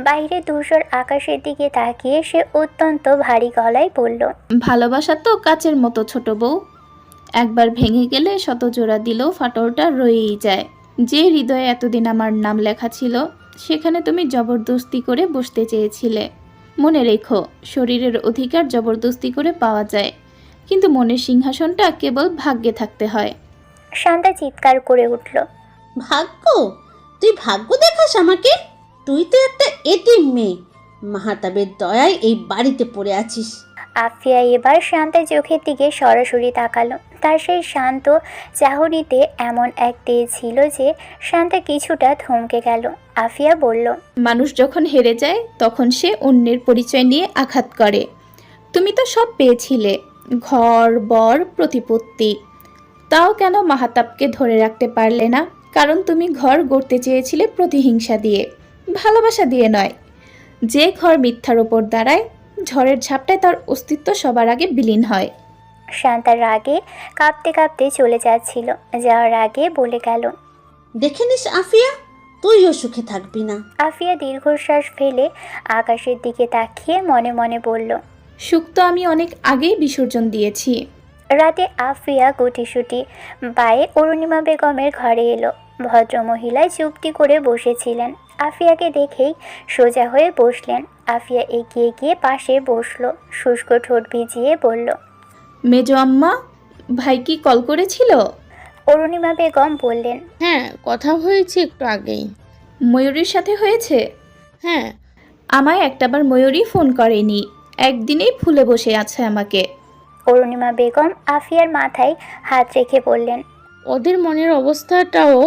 বাইরে ধূসর আকাশের দিকে তাকিয়ে সে অত্যন্ত ভারী গলায় বলল, ভালোবাসা তো কাচের মতো ছোট বউ, একবার ভেঙে গেলে শত জোড়া দিলেও ফাটলটা রয়েই যায়। যে হৃদয়ে এতদিন আমার নাম লেখা ছিল, সেখানে তুমি জবরদস্তি করে বসতে চেয়েছিলে। মনে রেখো, শরীরের অধিকার জবরদস্তি করে পাওয়া যায়, কিন্তু মনের সিংহাসনটা কেবল ভাগ্যে থাকতে হয়। শান্তা চিৎকার করে উঠল। ভাগ্য? তুই ভাগ্য দেখাস আমাকে? তুই তো একটা এতিম মেয়ে, মাহাতাবের দয়ায় এই বাড়িতে পড়ে আছিস। আফিয়া এবার শান্তার চোখের দিকে সরাসরি তাকালো। তার সেই শান্ত চাহনিতে এমন এক তেজ ছিল যে শান্তা কিছুটা থমকে গেল। আফিয়া বলল, মানুষ যখন হেরে যায় তখন সে অন্যের পরিচয় নিয়ে আঘাত করে। তুমি তো সব পেয়েছিলে, ঘর, বর, প্রতিপত্তি। তাও কেন মাহাতাবকে ধরে রাখতে পারলে না? কারণ তুমি ঘর গড়তে চেয়েছিলে প্রতিহিংসা দিয়ে, ভালোবাসা দিয়ে নয়। যে ঘর মিথ্যার ওপর দাঁড়ায়, ঝড়ের ঝাপটায় তার অস্তিত্ব সবার আগে বিলীন হয়। শান্তার রাগে কাঁপতে কাঁপতে চলে যাচ্ছিল। যাওয়ার আগে বলে গেল, দেখে নিস আফিয়া, তুইও সুখে থাকবি না। আফিয়া দীর্ঘশ্বাস ফেলে আকাশের দিকে তাকিয়ে মনে মনে বলল, সুখ তো আমি অনেক আগেই বিসর্জন দিয়েছি। রাতে আফিয়া গুটিসুটি পায়ে অরুণিমা বেগমের ঘরে এলো। ভদ্রমহিলা চুপটি করে বসেছিলেন। আফিয়াকে দেখেই সোজা হয়ে বসলেন। আফিয়া এগিয়ে গিয়ে পাশে বসলো। শুষ্ক ঠোঁট ভিজিয়ে বলল, মেজো আম্মা, ভাই কি কল করেছিল? অরুণিমা বেগম বললেন, হ্যাঁ, কথা হয়েছে একটু আগেই। ময়ূরীর সাথে হয়েছে? হ্যাঁ। আমায় একটাবার ময়ূরী ফোন করেনি, একদিনেই ভুলে বসে আছে আমাকে। অরুণিমা বেগম আফিয়ার মাথায় হাত রেখে বললেন, ওদের মনের অবস্থাটাও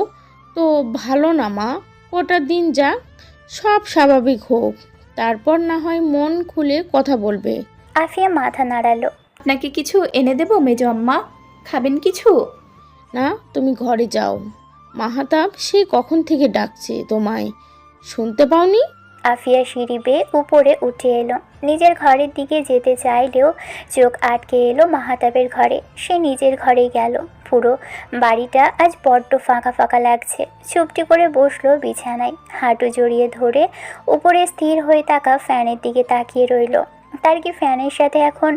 তো ভালো না মা। কটা দিন যাক, সব স্বাভাবিক হোক, তারপর না হয় মন খুলে কথা বলবে। আফিয়া মাথা নাড়ালো। আপনাকে কিছু এনে দেবো মেজো আম্মা? খাবেন কিছু? না, তুমি ঘরে যাও। মাহাতাব সে কখন থেকে ডাকছে তোমায়, শুনতে পাওনি? আফিয়া সিঁড়ি বেয়ে উপরে উঠে এলো। নিজের ঘরের দিকে যেতে চাইলেও চোখ আটকে এলো মাহাতাবের ঘরে। সে নিজের ঘরে গেল। পুরো বাড়িটা আজ বড্ড ফাঁকা ফাঁকা লাগছে। চুপটি করে বসলো বিছানায়, হাঁটু জড়িয়ে ধরে উপরে স্থির হয়ে থাকা ফ্যানের দিকে তাকিয়ে রইল। তার কি ফ্যানের সাথে এখন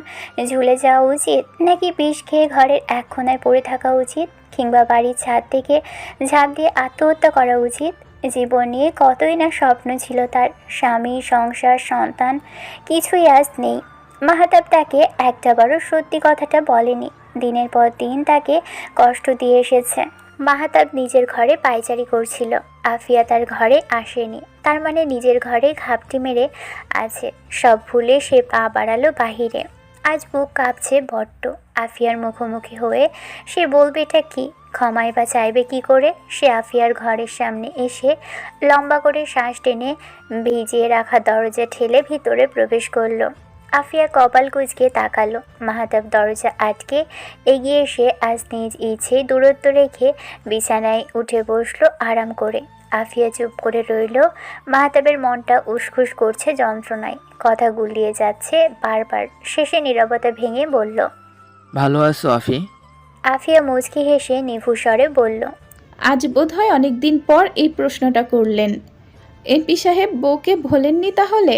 ঝুলে যাওয়া উচিত, নাকি বিষ খেয়ে ঘরের এক কোণায় পড়ে থাকা উচিত, কিংবা বাড়ির ছাদ থেকে ঝাঁপ দিয়ে আত্মহত্যা করা উচিত? জীবন নিয়ে কতই না স্বপ্ন ছিল তার। স্বামী, সংসার, সন্তান, কিছুই আজ নেই। মাহাতাব তাকে একটাবারও সত্যি কথাটা বলেনি। দিনের পর দিন তাকে কষ্ট দিয়ে এসেছে। মাহাতাব নিজের ঘরে পায়চারি করছিল, আফিয়া তার ঘরে আসেনি। তার মানে নিজের ঘরে ঘাপটি মেরে আছে। সব ভুলে সে পা বাড়ালো বাহিরে। আজ বুক কাঁপছে বড্ড। আফিয়ার মুখোমুখি হয়ে সে বলবেটা কি, ক্ষমাই বা চাইবে কি করে? সে আফিয়ার ঘরের সামনে এসে লম্বা করে শ্বাস টেনে ভিজিয়ে রাখা দরজা ঠেলে ভিতরে প্রবেশ করলো। আফিয়া কপাল কুঁচকে তাকালো। মাহাতাব দরজা আটকে এগিয়ে এসে আজ নিজ ইচ্ছে দূরত্ব রেখে বিছানায় উঠে বসলো আরাম করে। আফিয়া চুপ করে রইল। মাহাতাবের মনটা উসখুস করছে যন্ত্রণায়, কথা গুলিয়ে যাচ্ছে বারবার। শেষে নীরবতা ভেঙে বলল, ভালো আছো আফি? আফিয়া মুচকি হেসে নিভু স্বরে বলল, আজ বোধহয় অনেক দিন পর এই প্রশ্নটা করলেন। এমপি সাহেব বউকে ভোলেননি তাহলে?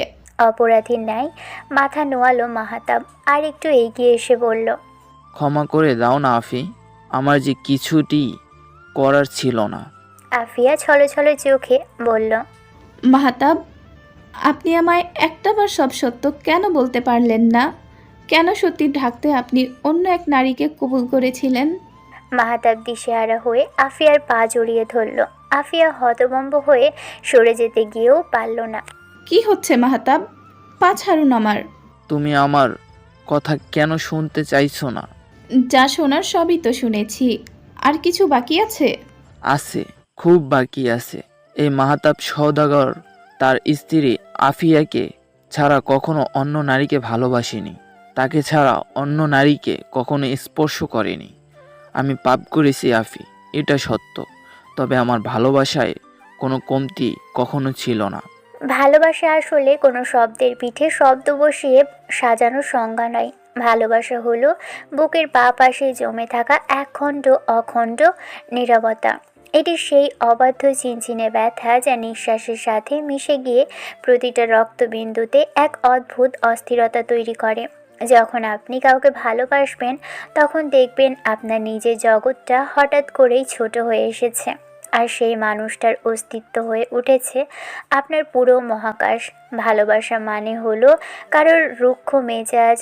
অপরাধীর ন্যায় মাথা নোয়ালো মাহাতাব, আর একটু এগিয়ে এসে বলল, ক্ষমা করে দাও না আফি, আমার যে কিছুটি করার ছিল না। আফিয়া ছলো ছলো চোখে বলল, মাহাতাব, আপনি আমায় একটাবার সব সত্য কেন বলতে পারলেন না? কেন সত্যি ঢাকতে আপনি অন্য এক নারীকে কবুল করেছিলেন? মাহাতাব দিশেহারা হয়ে আফিয়ার পা জড়িয়ে ধরল। আফিয়া হতভম্ব হয়ে সরে যেতে গিয়েও পারল না। কি হচ্ছে মাহাতাব? পা ছাড়ুন আমার। তুমি আমার কথা কেন শুনতে চাইছো না? যা শোনার সবই তো শুনেছি। আর কিছু বাকি আছে? আছে, খুব বাকি আছে। এই মাহাতাব সওদাগর তার স্ত্রী আফিয়াকে ছাড়া কখনো অন্য নারীকে ভালোবাসেনি, তাকে ছাড়া অন্য নারীকে কখনো স্পর্শ করেনি। আমি পাপ করেছি আফি, এটা সত্য, তবে আমার ভালোবাসায় কোনো কমতি কখনো ছিল না। ভালোবাসা আসলে কোনো শব্দের পিঠে শব্দ বসিয়ে সাজানো সংজ্ঞা নয়। ভালোবাসা হলো বুকের বাঁ পাশে জমে থাকা একখণ্ড অখণ্ড নীরবতা। এটি সেই অবাধ্য চিনচিনে ব্যথা যা নিঃশ্বাসের সাথে মিশে গিয়ে প্রতিটা রক্তবিন্দুতে এক অদ্ভুত অস্থিরতা তৈরি করে। যখন আপনি কাউকে ভালোবাসবেন তখন দেখবেন আপনার নিজের জগৎটা হঠাৎ করেই ছোট হয়ে এসেছে। আর সেই মানুষটার অস্তিত্ব হয়ে উঠেছে আপনার পুরো মহাকাশ। ভালোবাসা মানে হলো কারোর রুক্ষ মেজাজ,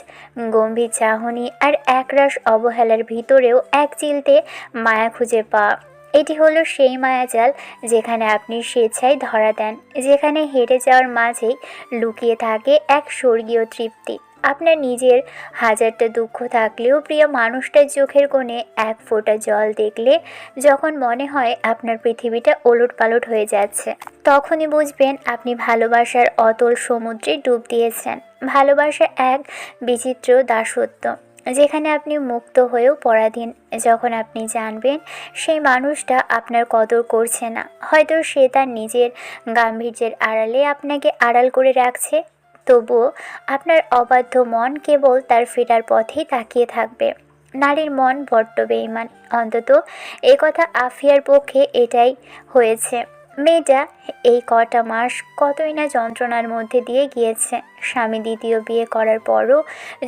গম্ভীর চাহনি আর একরাশ অবহেলার ভিতরেও এক চিলতে মায়া খুঁজে পাওয়া। এটি হলো সেই মায়াজাল যেখানে আপনি স্বেচ্ছায় ধরা দেন, যেখানে হেরে যাওয়ার মাঝেই লুকিয়ে থাকে এক স্বর্গীয় তৃপ্তি। আপনার নিজের হাজারটা দুঃখ থাকলেও প্রিয় মানুষটার চোখের কোণে এক ফোঁটা জল দেখলে যখন মনে হয় আপনার পৃথিবীটা ওলটপালট হয়ে যাচ্ছে, তখনই বুঝবেন আপনি ভালোবাসার অতল সমুদ্রে ডুব দিয়েছেন। ভালোবাসা এক বিচিত্র দাসত্ব, যেখানে আপনি মুক্ত হয়েও পরাধীন। যখন আপনি জানবেন সেই মানুষটা আপনার কদর করছে না, হয়তো সে তার নিজের গাম্ভীর্যের আড়ালে আপনাকে আড়াল করে রাখছে, তবুও আপনার অবাধ্য মন কেবল তার ফেরার পথেই তাকিয়ে থাকবে। নারীর মন বড্ড বেঈমান, অন্তত এই কথা আফিয়ার পক্ষে এটাই হয়েছে। মেয়েটা এই কটা মাস কতই না যন্ত্রণার মধ্যে দিয়ে গিয়েছে। স্বামী দ্বিতীয় বিয়ে করার পরও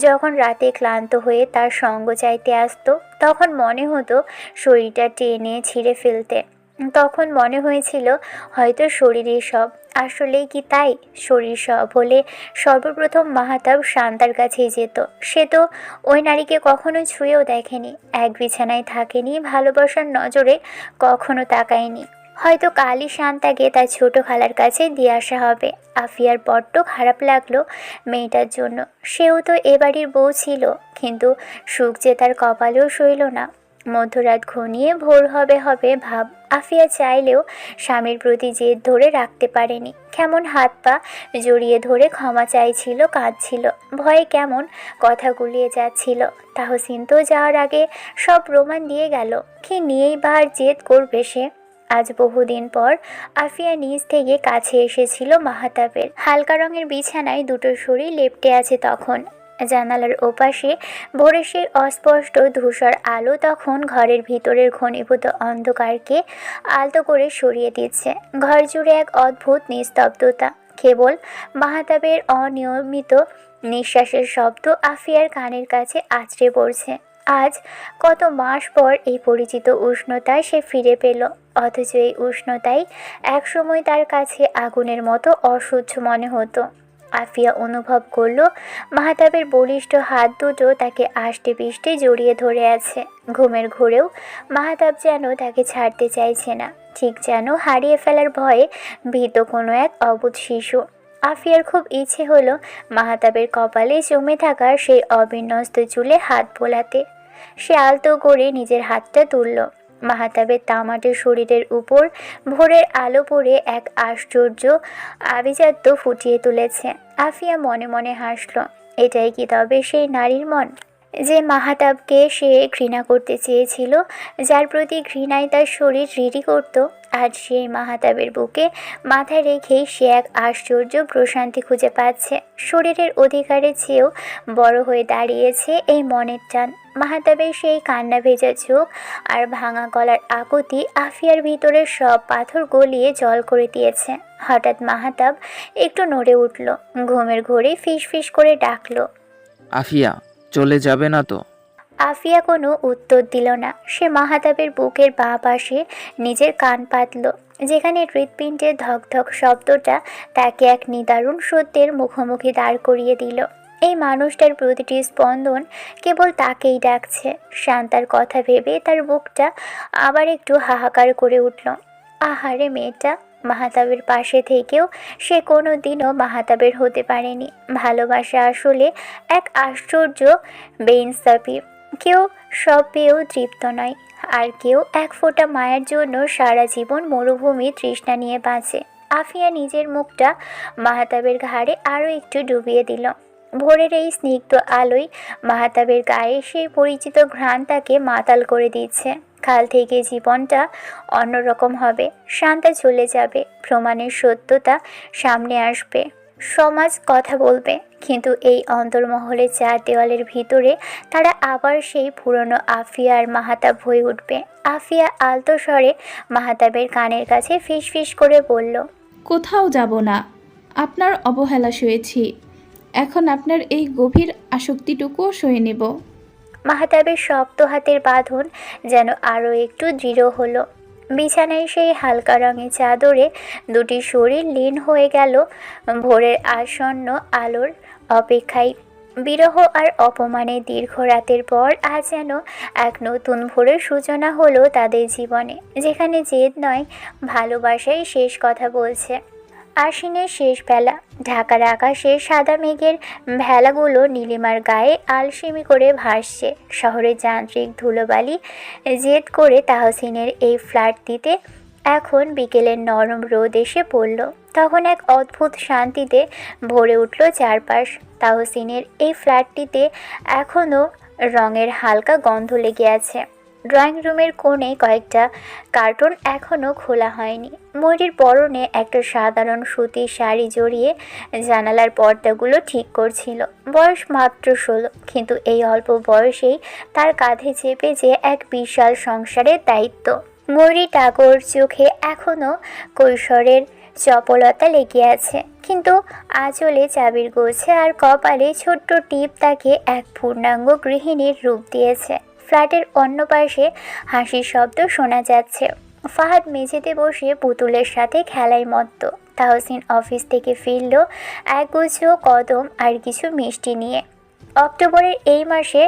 যখন রাতে ক্লান্ত হয়ে তার সঙ্গ চাইতে আসতো, তখন মনে হতো শরীরটা টেনে ছিঁড়ে ফেলতে। তখন মনে হয়েছিল হয়তো শরীরই সব। আসলেই কি তাই? শরীর সব হলে সর্বপ্রথম মাহাতাব শান্তার কাছেই যেত। সে তো ওই নারীকে কখনো ছুঁয়েও দেখেনি, এক বিছানায় থাকেনি, ভালোবাসার নজরে কখনো তাকায়নি। হয়তো কালই শান্তাকে তার ছোট খালার কাছে দিয়ে আসা হবে। আফিয়ার বড্ড খারাপ লাগলো মেয়েটার জন্য। সেও তো এ বাড়ির বউ ছিল, কিন্তু সুখ যে তার কপালেও সইল না। মধ্যরাত ঘনিয়ে ভোর হবে হবে ভাব। আফিয়া চাইলেও স্বামীর প্রতি জেদ ধরে রাখতে পারেনি। কেমন হাত পা জড়িয়ে ধরে ক্ষমা চাইছিল, কাঁদছিল, ভয়ে কেমন কথা গুলিয়ে যাচ্ছিল। তাহসিন তো যাওয়ার আগে সব প্রমাণ দিয়ে গেল, কি নিয়েই বা আর জেদ করবে সে। আজ বহুদিন পর আফিয়া নিজ থেকে কাছে এসেছিল মাহাতাবের। হালকা রঙের বিছানায় দুটো শরীর লেপ্টে আছে তখন। জানালার ওপাশে ভোরের সেই অস্পষ্ট ধূসর আলো তখন ঘরের ভিতরের ঘনীভূত অন্ধকারকে আলতো করে সরিয়ে দিচ্ছে। ঘর জুড়ে এক অদ্ভুত নিস্তব্ধতা, কেবল মাহাতাবের অনিয়মিত নিঃশ্বাসের শব্দ আফিয়ার কানের কাছে আছড়ে পড়ছে। আজ কত মাস পর এই পরিচিত উষ্ণতায় সে ফিরে পেল, অথচ এই উষ্ণতাই একসময় তার কাছে আগুনের মতো অসহ্য মনে হতো। আফিয়া অনুভব করল মাহাতাবের বলিষ্ঠ হাত দুটো তাকে আষ্টে পিষ্টে জড়িয়ে ধরে আছে। ঘুমের ঘোরেও মাহাতাব যেন তাকে ছাড়তে চাইছে না, ঠিক যেন হারিয়ে ফেলার ভয়ে ভীত কোনো এক অবুঝ শিশু। আফিয়ার খুব ইচ্ছে হলো মাহাতাবের কপালে জমে থাকা সেই অবিন্যস্ত চুলে হাত বোলাতে। সে আলতো করে নিজের হাতটা তুলল। মাহাতাবের তামাটে শরীরের উপর ভোরের আলো পড়ে এক আশ্চর্য আভিজাত্য ফুটিয়ে তুলেছে। আফিয়া মনে মনে হাসল। এটাই কি তবে সেই নারীর মন, যে মাহাতাবকে সে ঘৃণা করতে চেয়েছিল, যার প্রতি ঘৃণায় তার শরীর রিরি করত? আজ সেই মাহাতাবের বুকে মাথায় রেখেই সে এক আশ্চর্য প্রশান্তি খুঁজে পাচ্ছে। শরীরের অধিকারের চেয়েও বড় হয়ে দাঁড়িয়েছে এই মনের টান। মাহাতাবের সেই কান্না ভেজা চোখ আর ভাঙা গলার আকুতি আফিয়ার ভিতরের সব পাথর গলিয়ে জল করে দিয়েছে। হঠাৎ মাহাতাব একটু নড়ে উঠল, ঘুমের ঘোরে ফিস ফিস করে ডাকলো, আফিয়া, চলে যাবে না তো? আফিয়া কোনো উত্তর দিল না। সে মাহাতাবের বুকের বাঁ পাশে নিজের কান পাতল, যেখানে হৃৎপিণ্ডের ধকধক শব্দটা তাকে এক নিদারুণ সত্যের মুখোমুখি দাঁড় করিয়ে দিল। এই মানুষটার প্রতিটি স্পন্দন কেবল তাকেই ডাকছে। শান্তার কথা ভেবে তার বুকটা আবার একটু হাহাকার করে উঠল। আহারে মেয়েটা! মাহাতাবের পাশে থেকেও সে কোনো দিনও মাহাতাবের হতে পারেনি। ভালোবাসা আসলে এক আশ্চর্য বেইনসাফি। কেউ সব পেয়েও তৃপ্ত নয়, আর কেউ এক ফোঁটা মায়ের জন্য সারা জীবন মরুভূমি তৃষ্ণা নিয়ে বাঁচে। আফিয়া নিজের মুখটা মাহাতাবের ঘাড়ে আরও একটু ডুবিয়ে দিল। ভোরের এই স্নিগ্ধ আলোয় মাহাতাবের গায়ে সেই পরিচিত ঘ্রাণ তাকে মাতাল করে দিচ্ছে। কাল থেকে জীবনটা অন্যরকম হবে। শান্তা চলে যাবে, প্রমাণের সত্যতা সামনে আসবে, সমাজ কথা বলবে, কিন্তু এই অন্তর্মহলের চার দেওয়ালের ভিতরে তারা আবার সেই পুরনো আফিয়া আর মাহাতাব হয়ে উঠবে। আফিয়া আলতো স্বরে মাহাতাবের কানের কাছে ফিস ফিস করে বলল, কোথাও যাব না, আপনার অবহেলা সয়েছি, এখন আপনার এই গভীর আসক্তিটুকুও সয়ে নেব। মাহাতাবের শক্ত হাতের বাঁধন যেন আরও একটু দৃঢ় হলো। বিছানায় সেই হালকা রঙের চাদরে দুটি শরীর লীন হয়ে গেল ভোরের আসন্ন আলোর অপেক্ষায়। বিরহ আর অপমানের দীর্ঘ রাতের পর আজ যেন এক নতুন ভোরের সূচনা হলো তাদের জীবনে, যেখানে জেদ নয়, ভালোবাসাই শেষ কথা বলছে। আশ্বিনের শেষ বেলা, ঢাকার আকাশে সাদা মেঘের ভেলাগুলো নীলিমার গায়ে আলসেমি করে ভাসছে। শহরের যান্ত্রিক ধুলোবালি জেদ করে তাহসিনের এই ফ্ল্যাটটিতে এখন বিকেলের নরম রোদ এসে পড়ল। তখন এক অদ্ভুত শান্তিতে ভরে উঠল চারপাশ। তাহসিনের এই ফ্ল্যাটটিতে এখনও রঙের হালকা গন্ধ লেগে আছে। ড্রয়িং রুমের কোণে কয়েকটা কার্টুন এখনও খোলা হয়নি। ময়ূরীর পরনে একটা সাধারণ সুতির শাড়ি জড়িয়ে জানালার পর্দাগুলো ঠিক করছিল। বয়স মাত্র 16, কিন্তু এই অল্প বয়সেই তার কাঁধে চেপে যে এক বিশাল সংসারের দায়িত্ব। ময়ূরী টাকর চোখে এখনও কৈশোরের চপলতা লেগে আছে, কিন্তু আঁচলে চাবির গোছে আর কপালে ছোট্ট টিপ তাকে এক পূর্ণাঙ্গ গৃহিণীর রূপ দিয়েছে। ফ্ল্যাটের অন্য পাশে হাসির শব্দ শোনা যাচ্ছে। ফাহাদ মেঝেতে বসে পুতুলের সাথে খেলায় মত্ত। তাহসিন অফিস থেকে ফিরল একগুচ্ছ কদম আর কিছু মিষ্টি নিয়ে। অক্টোবরের এই মাসে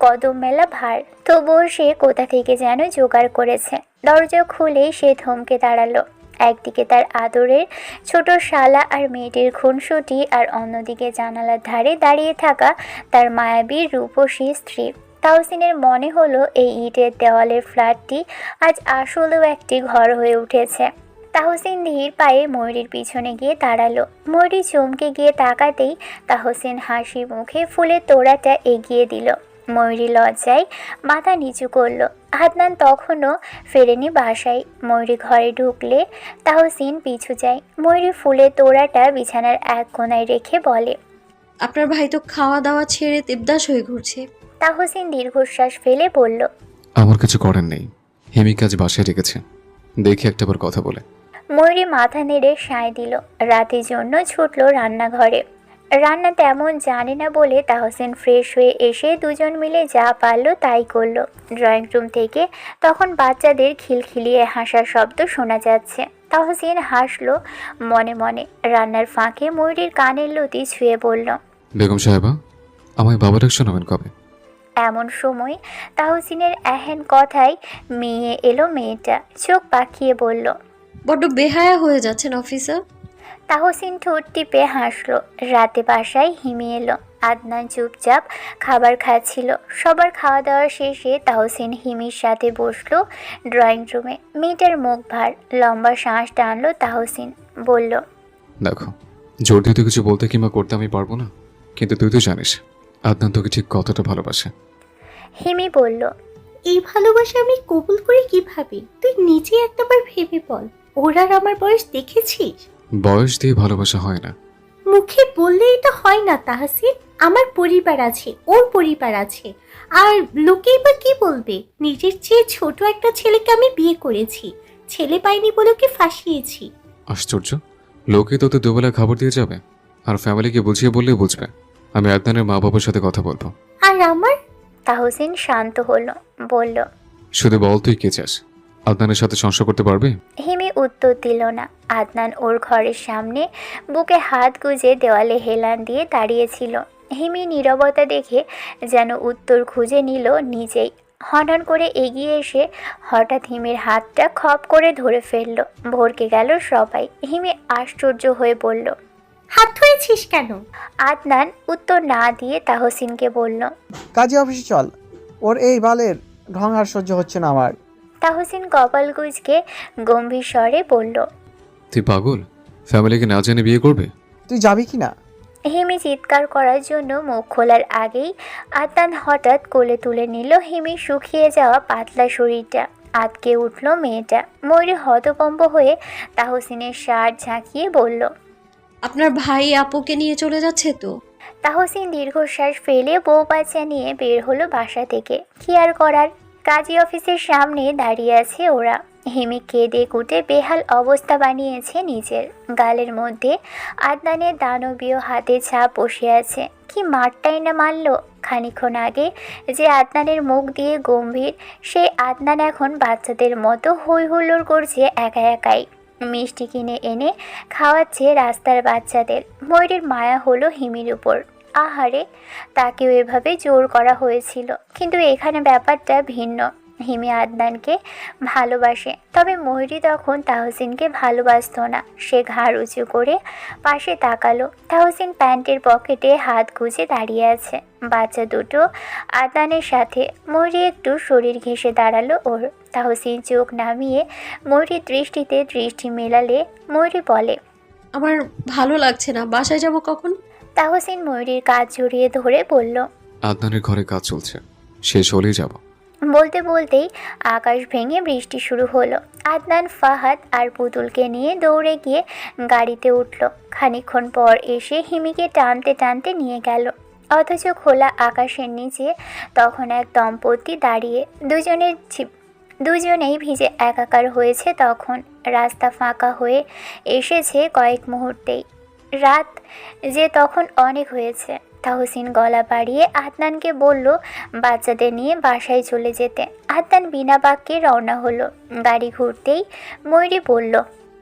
কদম মেলা ভার, তবুও সে কোথা থেকে যেন জোগাড় করেছে। দরজা খুলেই সে থমকে দাঁড়ালো। একদিকে তার আদরের ছোট শালা আর মেয়েটির খুনসুটি, আর অন্যদিকে জানালার ধারে দাঁড়িয়ে থাকা তার মায়াবী রূপসী স্ত্রী। তাহসিনের মনে হলো এই ইটের দেওয়ালের ফ্ল্যাটটি আজ আসলেও একটি ঘর হয়ে উঠেছে। তাহসিন ধীর পায়ে ময়ূরীর পিছনে গিয়ে দাঁড়ালো। ময়ূরী চমকে গিয়ে তাকাতেই তাহসিন হাসি মুখে ফুলের তোড়াটা এগিয়ে দিল। ময়ূরী লজ্জায় মাথা নিচু করলো। আদনান তখনও ফেরেনি বাসায়। ময়ূরী ঘরে ঢুকলে তাহসিন পিছু যায়। ময়ূরী ফুলের তোড়াটা বিছানার এক কোণায় রেখে বলে, আপনার ভাই তো খাওয়া দাওয়া ছেড়ে দেবদাস হয়ে ঘুরছে। তাহসিন দীর্ঘশ্বাস ফেলে বলল, আমার কিছু করার নেই, হেমিকে আজ বাসায় রেখেছে, দেখি একটাবার কথা বলে। ময়ূরী মাথা নেড়ে সায় দিল। রাতের জন্য ছুটল রান্নাঘরে। রান্না তেমন জানে না বলে তাহসিন ফ্রেশ হয়ে এসে দুজন মিলে যা পারলো তাই করলো। ড্রয়িং রুম থেকে তখন বাচ্চাদের খিলখিলিয়ে হাসার শব্দ শোনা যাচ্ছে। তাহসিন হাসলো মনে মনে। রান্নার ফাঁকে ময়ূরীর কানের লতি ছুঁয়ে বলল, বেগম সাহেবা, আমায় বাবা ডাক শোনাবেন কবে? এমন সময় তাহসিনের এহেন কথায় মেয়ে এলো। মেয়েটা চোখ পাকিয়ে বলল, বড্ড বেহায়া হয়ে যাচ্ছেন অফিসার। তাহসিন ঠোঁট টিপে হাসলো। রাতে বাসায় হিমি এলো। আদনান চুপচাপ খাবার খাচ্ছিল। সবার খাওয়া দাওয়া শেষে তাহসিন হিমির সাথে বসলো ড্রয়িং রুমে। মেয়েটার মুখ ভার। লম্বা শ্বাস টানলো তাহসিন। বলল, দেখো, জোর দিয়ে তো কিছু বলতে কিংবা করতে আমি পারবো না, কিন্তু তুই তো জানিস আদনান তোকে ঠিক কতটা ভালোবাসে। হিমি বলল, এই ভালোবাসা আমি কবুল করি কিভাবে? তুই নিজে একটাবার ভেবে বল, ওর আর আমার বয়স দেখেছিস? বয়স দিয়ে ভালোবাসা হয় না। মুখে বললে এটা হয় না তাহসিন। আমার পরিবার আছে, ওর পরিবার আছে, আর লোকেই বা কি বলবে? নিজের চেয়ে ছোট একটা ছেলেকে আমি বিয়ে করেছি, ছেলে পাইনি বলে ওকে ফাঁসিয়েছি। আশ্চর্য, লোকে তোতে দুবেলা খাবার দিয়ে যাবে, আর ফ্যামিলিকে বুঝিয়ে বললেই বুঝবে। আমি আদনানের মা বাবার সাথে কথা বলবো। আর আমার? তাহসিন শান্ত হলো, বলল, শুধু বল তুই কে চাস, আদনানের সাথে সংসার করতে পারবে? হিমি উত্তর দিল না। আদনান ওর ঘরের সামনে বুকে হাত গুজে দেওয়ালে হেলান দিয়ে দাঁড়িয়েছিল। হিমি নীরবতা দেখে যেন উত্তর খুঁজে নিল নিজেই। হনহন করে এগিয়ে এসে হঠাৎ হিমির হাতটা খপ করে ধরে ফেলল। ভরকে গেল সবাই। হিমি আশ্চর্য হয়ে বলল, হাত ধরেছিস কেন? আদনান উত্তর না দিয়ে তাহসিনকে বলল, কাজী অফিসে চল, ওর এই বালের ঢং আর সহ্য হচ্ছে না আমার। তাহসিন কপাল গুজকে গম্ভীর স্বরে বলল, তুই পাগল? ফ্যামিলিকে না জেনে বিয়ে করবে? তুই যাবি কি না? হিমি চিৎকার করার জন্য মুখ খোলার আগেই আদনান হঠাৎ কোলে তুলে নিল হিমির শুকিয়ে যাওয়া পাতলা শরীরটা। আটকে উঠল মেয়েটা। ময়ূরী হতভম্ব হয়ে তাহসিনের শার্ট ঝাঁকিয়ে বলল, আপনার ভাই আপুকে নিয়ে চলে যাচ্ছে তো? তাহসিন দীর্ঘশ্বাস ফেলে বউ বাচ্চা নিয়ে বের হলো বাসা থেকে। কি আর করার, কাজী অফিসের সামনে দাঁড়িয়ে আছে ওরা। হিমি কেঁদে কুটে বেহাল অবস্থা বানিয়েছে নিজের। গালের মধ্যে আদনানের দানবীয় হাতে ছাপ বসে আছে। কি মারটাই না মারল। খানিকক্ষণ আগে যে আদনানের মুখ দিয়ে গম্ভীর, সেই আদনান এখন বাচ্চাদের মতো হই হুল্লোড় করছে একা একাই। মিষ্টি কিনে এনে খাওয়াচ্ছে রাস্তার বাচ্চাদের। ময়ূরীর মায়া হলো হিমির উপর। আহারে, তাকেও এভাবে জোর করা হয়েছিল, কিন্তু এখানে ব্যাপারটা ভিন্ন। হিমি আদনানকে ভালোবাসে, তবে ময়ূরী তখন তাহসিনকে ভালোবাসতো না। সে ঘাড় উঁচু করে পাশে তাকালো। তাহসিন প্যান্টের পকেটে হাত গুজে দাঁড়িয়ে আছে, বাচ্চা দুটো আদনানের সাথে। ময়ূরী একটু শরীর ঘেঁষে দাঁড়ালো ওর। তাহসিন চোখ নামিয়ে ময়ূরীর দৃষ্টিতে দৃষ্টি মেলালে ময়ূরী বলে, আমার ভালো লাগছে না, বাসায় যাব কখন? তাহসিন ময়ূরীর কাজ জড়িয়ে ধরে বলল, আদনানের ঘরে কাজ চলছে, শেষ হলেই যাব। বলতে বলতেই আকাশ ভেঙে বৃষ্টি শুরু হলো। আদনান, ফাহাদ আর পুতুলকে নিয়ে দৌড়ে গিয়ে গাড়িতে উঠল। খানিকক্ষণ পর এসে হিমিকে টানতে টানতে নিয়ে গেল। অথচ খোলা আকাশের নিচে তখন এক দম্পতি দাঁড়িয়ে, দুজনেই ভিজে একাকার হয়েছে। তখন রাস্তা ফাঁকা হয়ে এসেছে কয়েক মুহূর্তেই। রাত যে তখন অনেক হয়েছে। তাহসিন গলা বাড়িয়ে আদনানকে বলল বাচ্চাদের নিয়ে বাসায় চলে যেতে। আদনান বিনা বাক্যে রওনা হলো। গাড়ি ঘুরতেই ময়ূরী বলল,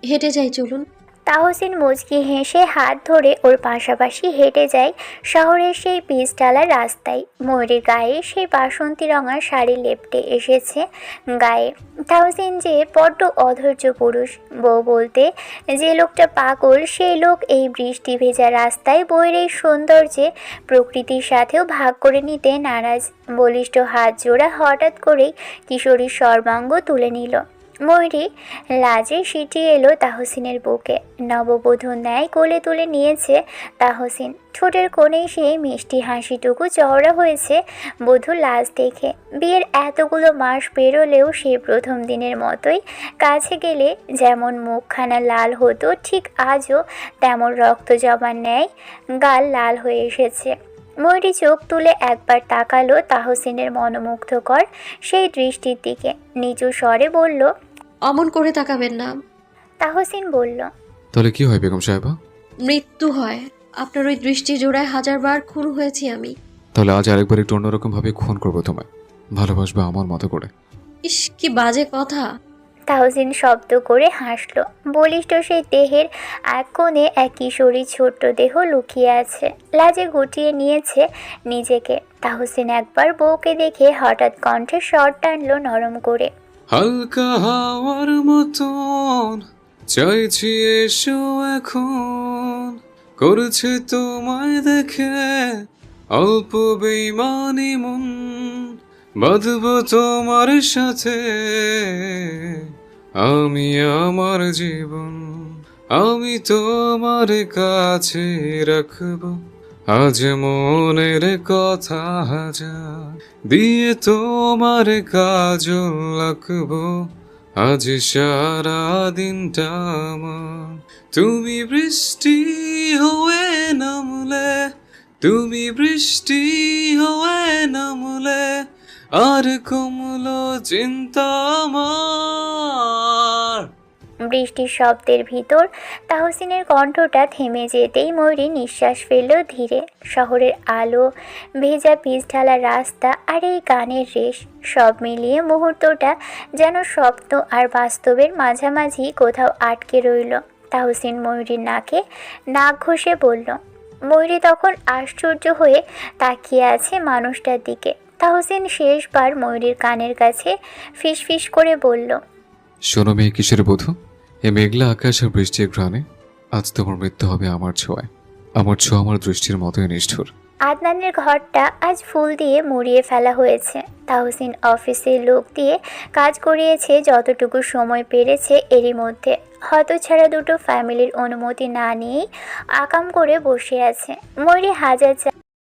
হেঁটে যাই, চলুন। তাহসিন মুচকি হেসে হাত ধরে ওর পাশাপাশি হেঁটে যায় শহরের সেই পিচঢালা রাস্তায়। ময়ূরীর গায়ে সেই বাসন্তী রঙা শাড়ি লেপটে এসেছে গায়ে। তাহসিন যে বড্ড অধৈর্য পুরুষ। বউ বলতে যে লোকটা পাগল, সেই লোক এই বৃষ্টি ভেজা রাস্তায় বইয়ের এই সৌন্দর্যে প্রকৃতির সাথেও ভাগ করে নিতে নারাজ। বলিষ্ঠ হাত জোড়া হঠাৎ করেই কিশোরীর সর্বাঙ্গ তুলে নিল। ময়ূরী লাজে সিটিয়ে এলো তাহসিনের বুকে। নববধূর ন্যায় কোলে তুলে নিয়েছে তাহসিন। ঠোঁটের কোণে সেই মিষ্টি হাসিটুকু চওড়া হয়েছে বধূর লাজ দেখে। বিয়ের এতগুলো মাস পেরোলেও সে প্রথম দিনের মতোই কাছে গেলে যেমন মুখখানা লাল হতো, ঠিক আজও তেমন রক্ত জমার ন্যায় গাল লাল হয়ে এসেছে। ময়ূরী চোখ তুলে একবার তাকালো তাহসিনের মনোমুগ্ধকর সেই দৃষ্টির দিকে। নিচু স্বরে বলল, অমন করে তাকাবেন না। তাহসিন বলল, তাহলে কি হয় বেগম সাহেবা? মৃত্যু হয়। আপনার ওই দৃষ্টি জোড়ায় 1000 বার খুন হয়েছি আমি। তাহলে আজ আরেকবার একটু অন্যরকম ভাবে খুন করবো তোমায়, ভালোবাসবে আমার মতো করে। ইস, কি বাজে কথা। তাহসিন শব্দ করে হাসল। বলিষ্ঠ সেই দেহের এক কোণে এক কিশোরী ছোট্ট দেহ লুকিয়ে আছে। লাজে গুটিয়ে নিয়েছে নিজেকে। তাহসিন একবার বউকে দেখে হঠাৎ কণ্ঠে স্বর টানলো নরম করে, হালকা হাওয়ার মতন চাইছি এসো এখন, করছে তোমায় দেখে অল্প বেইমানি মন, বাঁধব তোমার সাথে আমি আমার জীবন, আমি তোমার কাছে রাখবো আজ মনের কথা হাজার, দিয়ে তোমার কাজল রাখবো আজ সারা দিনটা আমার। তুমি বৃষ্টি হয়ে নামলে, তুমি বৃষ্টি হয়ে নামলে, আর কমলো চিন্তা আমার। বৃষ্টির শব্দের ভিতর তাহসিনের কণ্ঠটা থেমে যেতেই ময়ূরী নিঃশ্বাস ফেলল ধীরে। শহরের আলো, ভেজা পিচঢালা রাস্তা আর এই গানের রেশ, সব মিলিয়ে মুহূর্তটা যেন স্বপ্ন আর বাস্তবের মাঝামাঝি কোথাও আটকে রইল। তাহসিন ময়ূরীর নাকে নাক ঘষে বলল। ময়ূরী তখন আশ্চর্য হয়ে তাকিয়ে আছে মানুষটার দিকে। তাহসিন শেষবার ময়ূরীর কানের কাছে ফিসফিস করে বলল, শোনো মেয়ে কিসের বধূ, এ মেঘলা আকাশ আর বৃষ্টির ঘ্রাণে আজ তোমার মৃত্যু হবে আমার ছোঁয়ায়। আমার ছোঁয়া আমার দৃষ্টির মতোই নিষ্ঠুর। আদনানের ঘরটা আজ ফুল দিয়ে মুড়িয়ে ফেলা হয়েছে। তাহসিন অফিসের লোক দিয়ে কাজ করিয়েছে যতটুকু সময় পেরেছে। এরই মধ্যে হতছাড়া দুটো ফ্যামিলির অনুমতি না নিয়েই আকাম করে বসে আছে। ময়ূরী হাজার